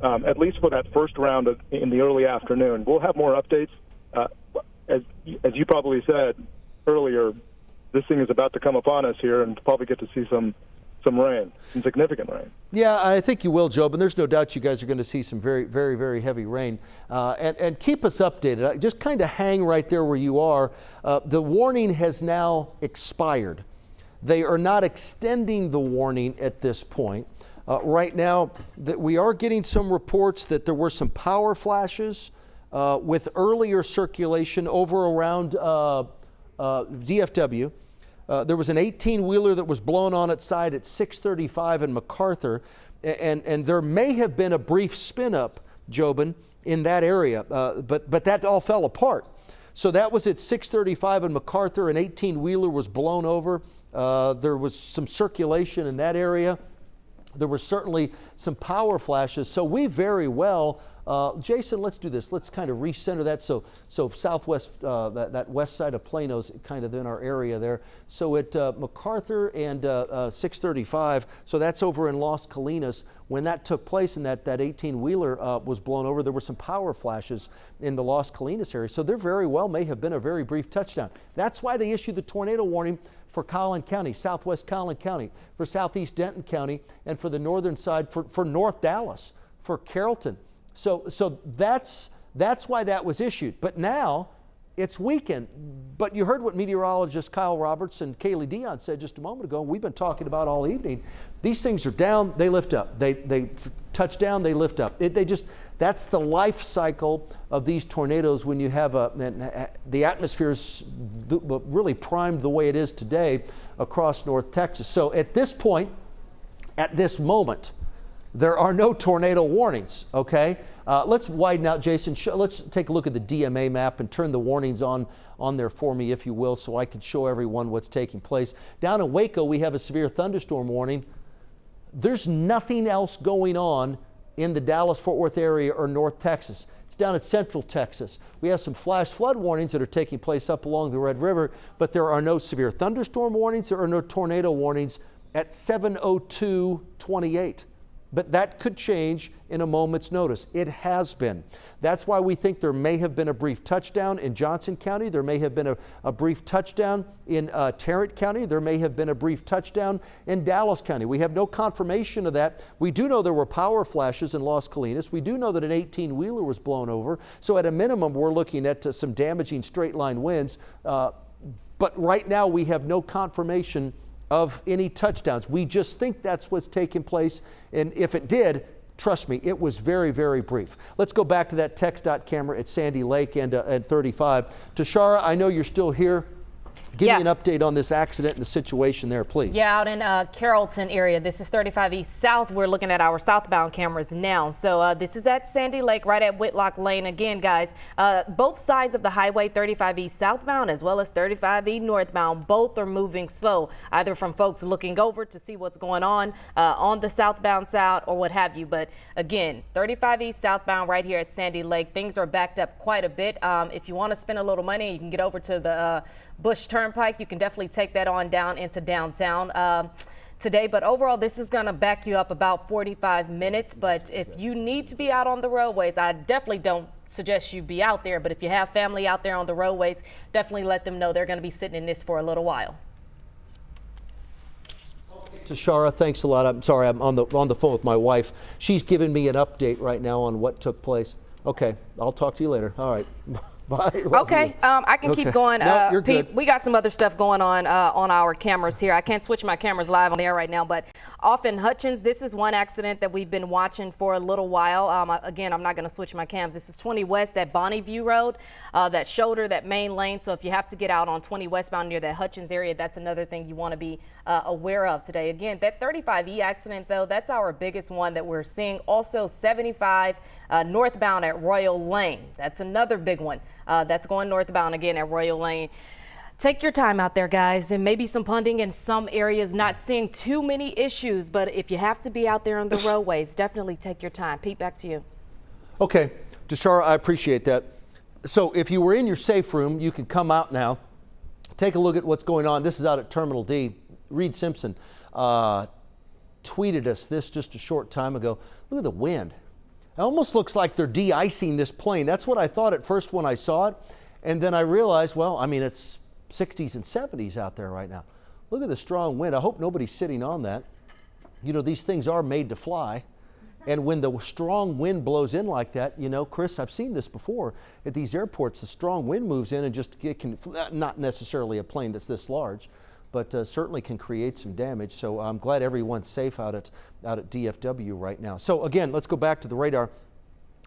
M: at least for that first round in the early afternoon. We'll have more updates. As you probably said earlier, this thing is about to come upon us here, and probably get to see some rain, some significant rain.
A: Yeah, I think you will, Joe, but there's no doubt you guys are going to see some very, very, very heavy rain. And keep us updated. Just kind of hang right there where you are. The warning has now expired. They are not extending the warning at this point. Right now, that we are getting some reports that there were some power flashes with earlier circulation over around DFW. There was an 18-wheeler that was blown on its side at 635 in MacArthur, and there may have been a brief spin-up, Jobin, in that area, but that all fell apart. So that was at 635 in MacArthur. An 18-wheeler was blown over. There was some circulation in that area. There were certainly some power flashes. So we very well, Jason, let's do this. Let's kind of recenter that. So southwest, that west side of Plano's kind of in our area there. So at MacArthur and 635, so that's over in Las Colinas. When that took place and that 18-wheeler was blown over, there were some power flashes in the Las Colinas area. So there very well may have been a very brief touchdown. That's why they issued the tornado warning for Collin County, southwest Collin County, for southeast Denton County, and for the northern side for North Dallas, for Carrollton. So that's why that was issued. But now it's weekend. But you heard what meteorologist Kyle Roberts and Kaylee Dion said just a moment ago, and we've been talking about all evening. These things are down, they lift up. They touch down, they lift up. That's the life cycle of these tornadoes when you have the atmosphere's really primed the way it is today across North Texas. So at this point, at this moment, there are no tornado warnings, okay? Let's widen out, Jason. Let's take a look at the DMA map and turn the warnings on there for me, if you will, so I can show everyone what's taking place. Down in Waco, we have a severe thunderstorm warning. There's nothing else going on in the Dallas-Fort Worth area or North Texas. It's down in Central Texas. We have some flash flood warnings that are taking place up along the Red River, but there are no severe thunderstorm warnings. There are no tornado warnings at 7:02:28. But that could change in a moment's notice. It has been. That's why we think there may have been a brief touchdown in Johnson County. There may have been a brief touchdown in Tarrant County. There may have been a brief touchdown in Dallas County. We have no confirmation of that. We do know there were power flashes in Las Colinas. We do know that an 18-wheeler was blown over. So at a minimum, we're looking at some damaging straight line winds. But right now, we have no confirmation of any touchdowns. We just think that's what's taking place, and if it did, trust me, it was very, very brief. Let's go back to that TxDOT camera at Sandy Lake and 35. Tashara, I know you're still here. Give me an update on this accident and the situation there, please.
G: Yeah, out in Carrollton area. This is 35 East South. We're looking at our southbound cameras now. So this is at Sandy Lake, right at Whitlock Lane. Again, guys, both sides of the highway, 35 East southbound as well as 35 E northbound, both are moving slow, either from folks looking over to see what's going on the southbound side or what have you. But again, 35 East southbound right here at Sandy Lake, things are backed up quite a bit. If you want to spend a little money, you can get over to the Bush Turnpike. You can definitely take that on down into downtown today. But overall, this is going to back you up about 45 minutes. But if you need to be out on the roadways, I definitely don't suggest you be out there. But if you have family out there on the roadways, definitely let them know they're going to be sitting in this for a little while.
A: Tashara, thanks a lot. I'm sorry, I'm on the phone with my wife. She's giving me an update right now on what took place. Okay, I'll talk to you later. All right. Bye.
G: Okay, I can keep going.
A: No, you're
G: Pete,
A: good.
G: we got some other stuff going on our cameras here. I can't switch my cameras live on the air right now, but off in Hutchins, this is one accident that we've been watching for a little while. Again, I'm not going to switch my cams. This is 20 West at Bonneview Road, that shoulder, that main lane. So if you have to get out on 20 westbound near that Hutchins area, that's another thing you want to be aware of today. Again, that 35E accident, though, that's our biggest one that we're seeing. Also 75 northbound at Royal Lane. That's another big one. That's going northbound again at Royal Lane. Take your time out there, guys, and maybe some punting in some areas, not seeing too many issues, but if you have to be out there on the roadways, definitely take your time. Pete, back to you.
A: Okay, Tashara, I appreciate that. So if you were in your safe room, you can come out now. Take a look at what's going on. This is out at Terminal D. Reed Simpson tweeted us this just a short time ago. Look at the wind. It almost looks like they're de-icing this plane. That's what I thought at first when I saw it. And then I realized, well, I mean, it's 60s and 70s out there right now. Look at the strong wind. I hope nobody's sitting on that. You know, these things are made to fly. And when the strong wind blows in like that, you know, Chris, I've seen this before at these airports. The strong wind moves in and just, it can, not necessarily a plane that's this large, but certainly can create some damage. So I'm glad everyone's safe out at DFW right now. So again, let's go back to the radar.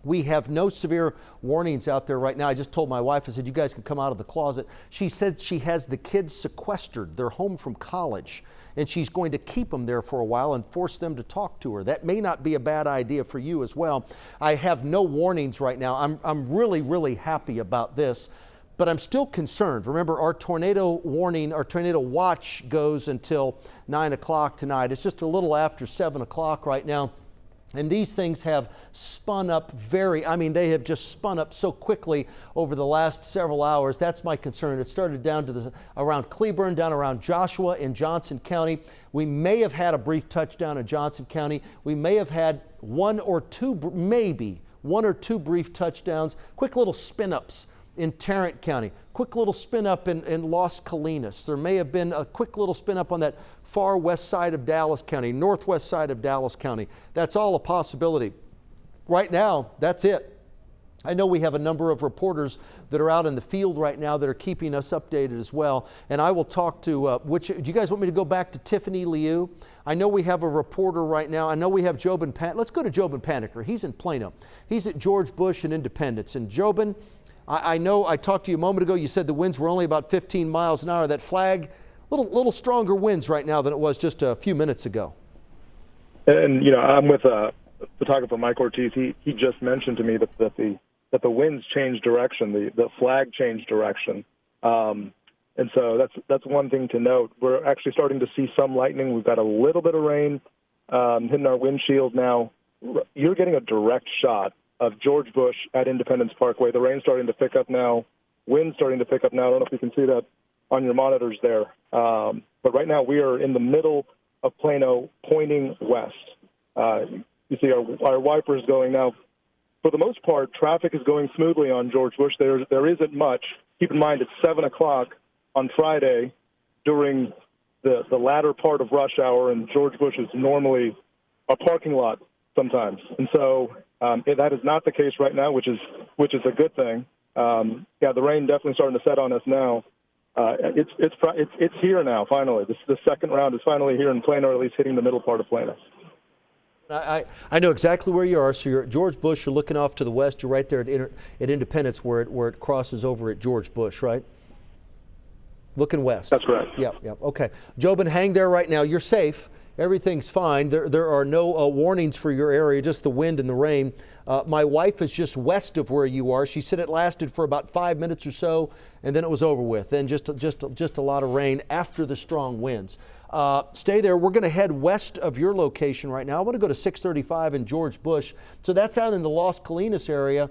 A: We have no severe warnings out there right now. I just told my wife, I said, you guys can come out of the closet. She said she has the kids sequestered. They're home from college, and she's going to keep them there for a while and force them to talk to her. That may not be a bad idea for you as well. I have no warnings right now. I'm really, really happy about this, but I'm still concerned. Remember, our tornado warning, our tornado watch goes until 9 o'clock tonight. It's just a little after 7 o'clock right now. And these things have spun up they have just spun up so quickly over the last several hours. That's my concern. It started down to around Cleburne, down around Joshua in Johnson County. We may have had a brief touchdown in Johnson County. We may have had one or two brief touchdowns, quick little spin-ups in Tarrant County, quick little spin up in Las Colinas. There may have been a quick little spin up on that far west side of Dallas County, northwest side of Dallas County. That's all a possibility. Right now, that's it. I know we have a number of reporters that are out in the field right now that are keeping us updated as well. And I will talk to, do you guys want me to go back to Tiffany Liu? I know we have a reporter right now. I know we have Jobin Let's go to Jobin Paniker. He's in Plano. He's at George Bush and Independence. And Jobin, I know I talked to you a moment ago. You said the winds were only about 15 miles an hour. That flag, little stronger winds right now than it was just a few minutes ago.
M: And I'm with photographer Mike Ortiz. He just mentioned to me that the winds changed direction. The flag changed direction, and so that's one thing to note. We're actually starting to see some lightning. We've got a little bit of rain hitting our windshield now. You're getting a direct shot of George Bush at Independence Parkway. The rain's starting to pick up now. Wind's starting to pick up now. I don't know if you can see that on your monitors there. But right now we are in the middle of Plano pointing west. You see our wipers going now. For the most part, traffic is going smoothly on George Bush. There isn't much. Keep in mind it's 7 o'clock on Friday during the latter part of rush hour, and George Bush is normally a parking lot sometimes. And so that is not the case right now, which is a good thing. The rain definitely starting to set on us now. It's here now. Finally, the second round is finally here in Plano, or at least hitting the middle part of Plano.
A: I know exactly where you are. So you're at George Bush. You're looking off to the west. You're right there at Independence, where it crosses over at George Bush, right? Looking west.
M: That's correct.
A: Yep. Okay, Jobin, hang there right now. You're safe. Everything's fine. There are no warnings for your area, just the wind and the rain. My wife is just west of where you are. She said it lasted for about 5 minutes or so, and then it was over with. Then just a lot of rain after the strong winds. Stay there. We're going to head west of your location right now. I want to go to 635 in George Bush. So that's out in the Las Colinas area.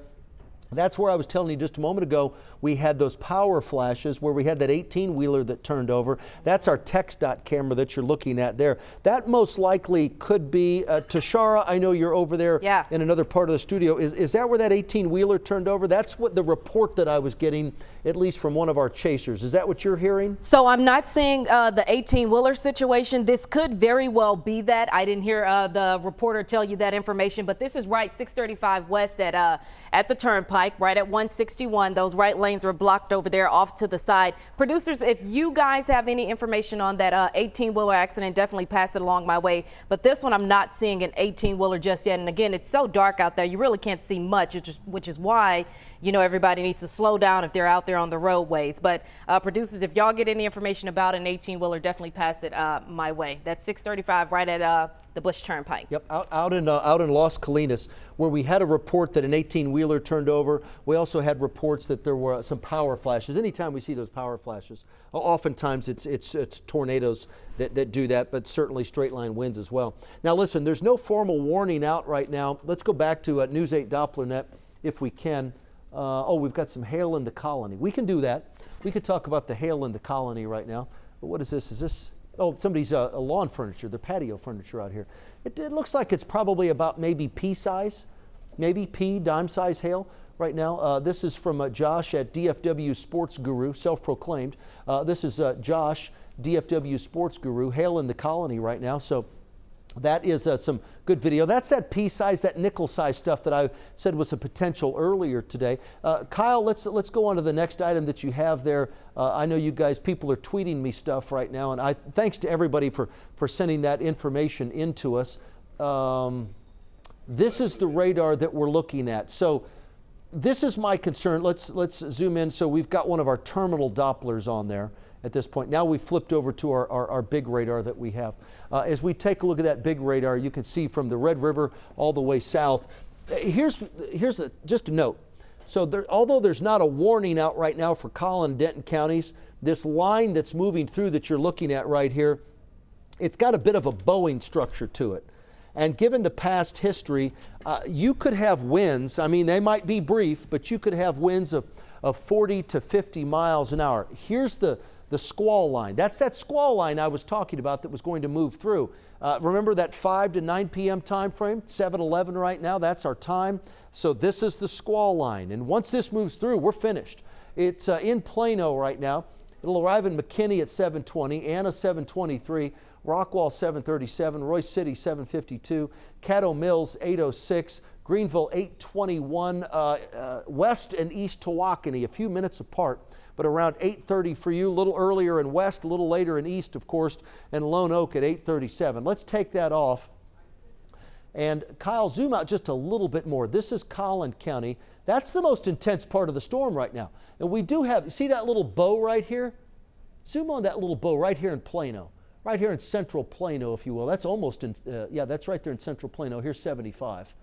A: That's where I was telling you just a moment ago, we had those power flashes where we had that 18-wheeler that turned over. That's our TxDOT camera that you're looking at there. That most likely could be, Tashara, I know you're over there in another part of the studio. Is that where that 18-wheeler turned over? That's what the report that I was getting, at least from one of our chasers. Is that what you're hearing?
G: So I'm not seeing the 18-wheeler situation. This could very well be that. I didn't hear the reporter tell you that information, but this is right 635 west at the turnpike. Right at 161. Those right lanes were blocked over there off to the side. Producers, if you guys have any information on that 18-wheeler accident, definitely pass it along my way. But this one, I'm not seeing an 18-wheeler just yet. And again, it's so dark out there, you really can't see much, which is why, everybody needs to slow down if they're out there on the roadways. But producers, if y'all get any information about an 18-wheeler, definitely pass it my way. That's 635 right at the Bush Turnpike.
A: Yep, out in Las Colinas, where we had a report that an 18-wheeler turned over. We also had reports that there were some power flashes. Anytime we see those power flashes, oftentimes it's tornadoes that do that, but certainly straight line winds as well. Now listen, there's no formal warning out right now. Let's go back to News 8 DopplerNet if we can. We've got some hail in the colony. We can do that. We could talk about the hail in the colony right now. But what is this? Is this? Oh, somebody's lawn furniture, their patio furniture out here. It looks like it's probably about maybe pea size, dime size hail right now. This is from Josh at DFW Sports Guru, self-proclaimed. This is Josh, DFW Sports Guru, hail in the colony right now. So That is some good video. That's that pea size, that nickel size stuff that I said was a potential earlier today. Kyle, let's go on to the next item that you have there. I know you guys, people are tweeting me stuff right now, and thanks to everybody for sending that information into us. This is the radar that we're looking at. So this is my concern. Let's zoom in. So we've got one of our terminal Dopplers on there at this point. Now we've flipped over to our big radar that we have. As we take a look at that big radar, you can see from the Red River all the way south. Here's just a note. So although there's not a warning out right now for Collin and Denton counties, this line that's moving through that you're looking at right here, it's got a bit of a bowing structure to it. And given the past history, you could have winds. I mean, they might be brief, but you could have winds of 40 to 50 miles an hour. Here's the squall line. That's that squall line I was talking about that was going to move through. Remember that 5 to 9 p.m. time frame? 7-11 right now, that's our time. So this is the squall line. And once this moves through, we're finished. It's in Plano right now. It'll arrive in McKinney at 7:20, Anna 7:23, Rockwall 7:37, Royce City 7:52, Caddo Mills 8:06, Greenville 8:21, West and East Tawakoni a few minutes apart, but around 8:30 for you, a little earlier in West, a little later in East, of course, and Lone Oak at 8:37. Let's take that off. And Kyle, zoom out just a little bit more. This is Collin County. That's the most intense part of the storm right now. And we do have, see that little bow right here? Zoom on that little bow right here in Plano. Right here in central Plano, if you will. That's almost in, yeah, that's right there in central Plano. Here's 75.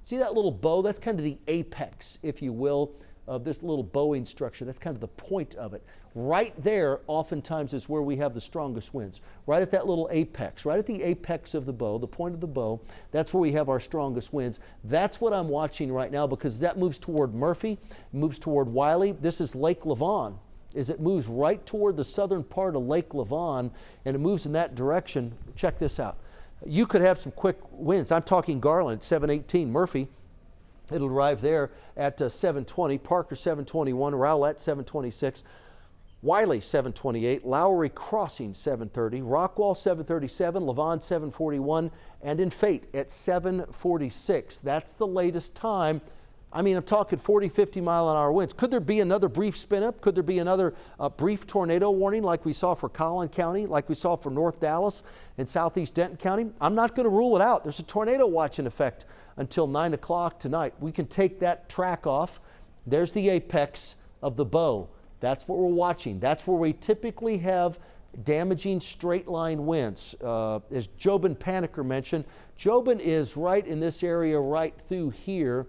A: See that little bow? That's kind of the apex, if you will, of this little bowing structure. That's kind of the point of it. Right there, oftentimes, is where we have the strongest winds. Right at that little apex, right at the apex of the bow, the point of the bow, that's where we have our strongest winds. That's what I'm watching right now because that moves toward Murphy, moves toward Wiley. This is Lake Lavon. As it moves right toward the southern part of Lake Lavon, and it moves in that direction. Check this out. You could have some quick winds. I'm talking Garland, 7:18, Murphy. It'll arrive there at 7:20, Parker 7:21, Rowlett 7:26, Wiley 7:28, Lowry Crossing 7:30, Rockwall 7:37, Lavon 7:41, and in Fate at 7:46. That's the latest time. I mean, I'm talking 40, 50 mile an hour winds. Could there be another brief spin up? Could there be another brief tornado warning like we saw for Collin County, like we saw for North Dallas and Southeast Denton County? I'm not going to rule it out. There's a tornado watch in effect until 9 o'clock tonight. We can take that track off. There's the apex of the bow. That's what we're watching. That's where we typically have damaging straight line winds. As Jobin Paniker mentioned, Jobin is right in this area right through here.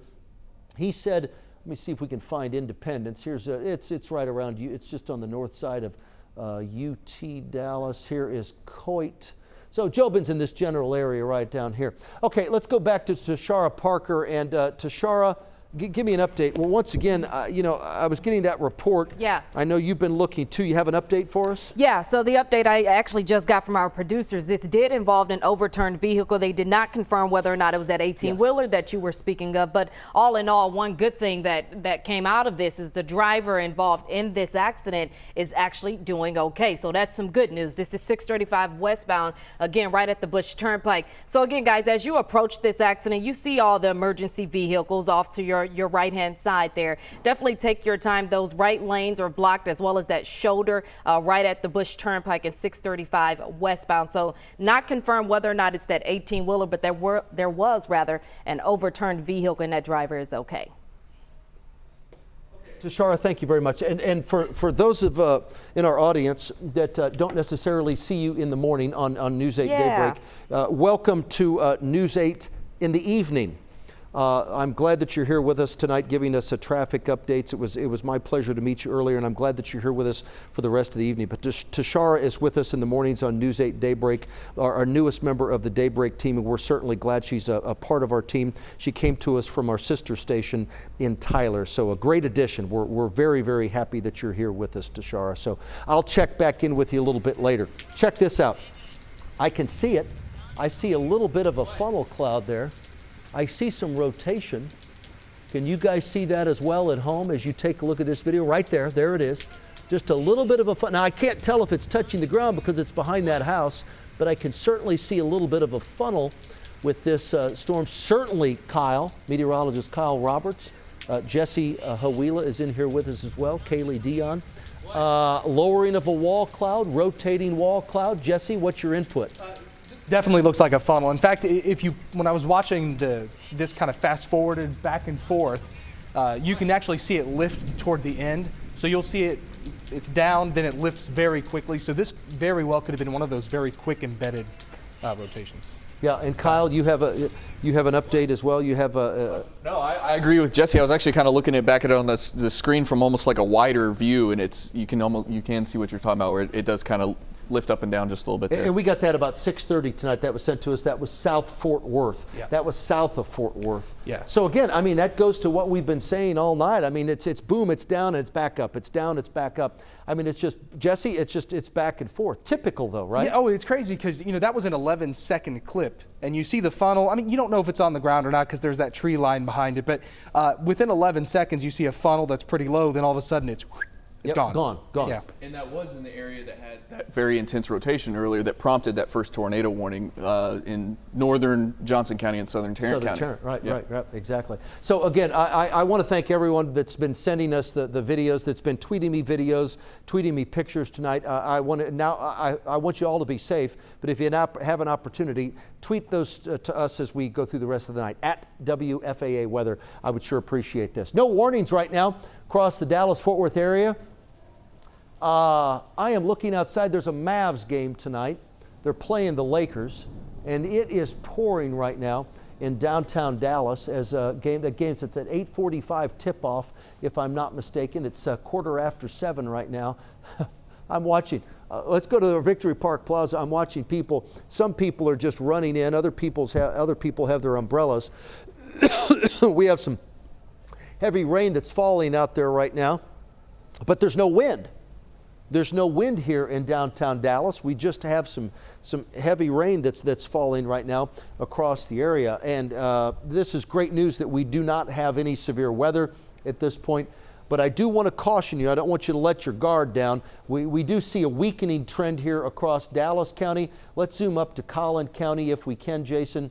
A: He said, let me see if we can find Independence. Here's it's right around you. It's just on the north side of UT Dallas. Here is Coit. So Jobin's in this general area right down here. Okay, let's go back to Tashara Parker. And Tashara, give me an update. Well, once again, you know, I was getting that report.
G: Yeah.
A: I know you've been looking too. You have an update for us?
G: Yeah, so the update I actually just got from our producers, this did involve an overturned vehicle. They did not confirm whether or not it was that 18-wheeler that you were speaking of, but all in all, one good thing that came out of this is the driver involved in this accident is actually doing okay. So that's some good news. This is 635 westbound, again, right at the Bush Turnpike. So again, guys, as you approach this accident, you see all the emergency vehicles off to your right-hand side there. Definitely take your time. Those right lanes are blocked as well as that shoulder right at the Bush Turnpike and 635 westbound. So not confirmed whether or not it's that 18-wheeler, but there was rather an overturned vehicle and that driver is okay.
A: Tashara, thank you very much. And for those of in our audience that don't necessarily see you in the morning on News 8 Daybreak, welcome to News 8 in the evening. I'm glad that you're here with us tonight giving us traffic updates. It was my pleasure to meet you earlier, and I'm glad that you're here with us for the rest of the evening. But Tashara is with us in the mornings on News 8 Daybreak, our newest member of the Daybreak team, and we're certainly glad she's a part of our team. She came to us from our sister station in Tyler, so a great addition. We're very, very happy that you're here with us, Tashara. So I'll check back in with you a little bit later. Check this out. I can see it. I see a little bit of a funnel cloud there. I see some rotation. Can you guys see that as well at home as you take a look at this video? Right there, there it is. Just a little bit of a now I can't tell if it's touching the ground because it's behind that house, but I can certainly see a little bit of a funnel with this storm. Certainly Kyle, meteorologist Kyle Roberts, Jesse Hawila is in here with us as well, Kaylee Dion. Lowering of a wall cloud, rotating wall cloud. Jesse, what's your input?
H: Definitely looks like a funnel. In fact, when I was watching this kind of fast forwarded back and forth, you can actually see it lift toward the end. So you'll see it's down, then it lifts very quickly. So this very well could have been one of those very quick embedded rotations.
A: Yeah, and Kyle, you have an update as well. You have a.
C: No, I agree with Jesse. I was actually kind of looking back at it on the screen from almost like a wider view, and you can see what you're talking about, where it does kind of lift up and down just a little bit there.
A: And we got that about 6:30 tonight. That was sent to us. That was South Fort Worth.
H: Yeah.
A: That was south of Fort Worth.
H: Yeah.
A: So again, I mean, that goes to what we've been saying all night. I mean, it's boom, it's down, and it's back up. It's down, it's back up. I mean, it's just, Jesse, it's back and forth. Typical though, right?
H: Yeah, oh, it's crazy because, that was an 11-second clip. And you see the funnel. I mean, you don't know if it's on the ground or not because there's that tree line behind it. But within 11 seconds, you see a funnel that's pretty low. Then all of a sudden, it's gone.
A: Gone.
H: Yeah.
C: And that was in the area that had that very intense rotation earlier that prompted that first tornado warning in northern Johnson County and southern Tarrant County.
A: Right,
C: Yeah.
A: right, exactly. So again, I want to thank everyone that's been sending us the videos, that's been tweeting me videos, tweeting me pictures tonight. I want you all to be safe, but if you have an opportunity, tweet those to us as we go through the rest of the night. At WFAA Weather, I would sure appreciate this. No warnings right now across the Dallas-Fort Worth area. I am looking outside. There's a Mavs game tonight. They're playing the Lakers, and it is pouring right now in downtown Dallas as that game that's at 8:45 tip-off, if I'm not mistaken. It's 7:15 right now. I'm watching. Let's go to the Victory Park Plaza. I'm watching people. Some people are just running in. Other people have their umbrellas. We have some heavy rain that's falling out there right now, but there's no wind. There's no wind here in downtown Dallas. We just have some heavy rain that's falling right now across the area. And this is great news that we do not have any severe weather at this point. But I do want to caution you. I don't want you to let your guard down. We do see a weakening trend here across Dallas County. Let's zoom up to Collin County if we can, Jason.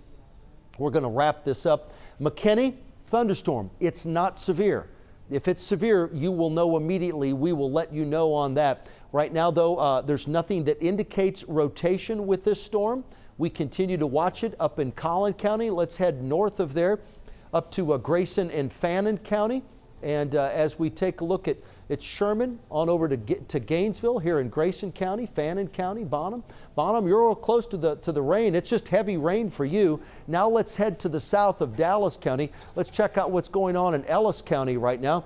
A: We're going to wrap this up. McKinney, thunderstorm. It's not severe. If it's severe, you will know immediately. We will let you know on that. Right now, though, there's nothing that indicates rotation with this storm. We continue to watch it up in Collin County. Let's head north of there up to Grayson and Fannin County. And as we take a look at Sherman on over to Gainesville here in Grayson County, Fannin County, Bonham. Bonham, you're close to the rain. It's just heavy rain for you. Now let's head to the south of Dallas County. Let's check out what's going on in Ellis County right now.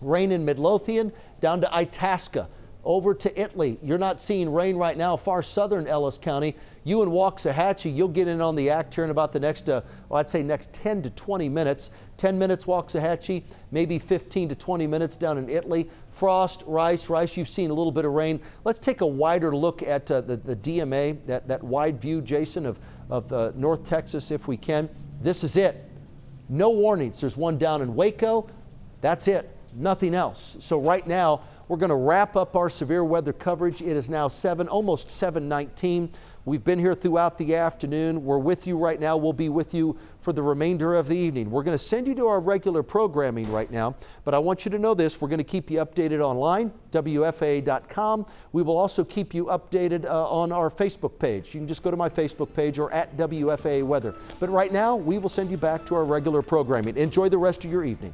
A: Rain in Midlothian, down to Itasca, over to Italy. You're not seeing rain right now, far southern Ellis County. You in Waxahachie, you'll get in on the act here in about the next, I'd say next 10 to 20 minutes. 10 minutes Waxahachie, maybe 15 to 20 minutes down in Italy. Frost, Rice, you've seen a little bit of rain. Let's take a wider look at the DMA, that wide view, Jason, of North Texas if we can. This is it. No warnings. There's one down in Waco. That's it. Nothing else. So right now, we're going to wrap up our severe weather coverage. It is now almost 7:19. We've been here throughout the afternoon. We're with you right now. We'll be with you for the remainder of the evening. We're going to send you to our regular programming right now, but I want you to know this. We're going to keep you updated online, WFAA.com. We will also keep you updated on our Facebook page. You can just go to my Facebook page or at WFAA Weather. But right now, we will send you back to our regular programming. Enjoy the rest of your evening.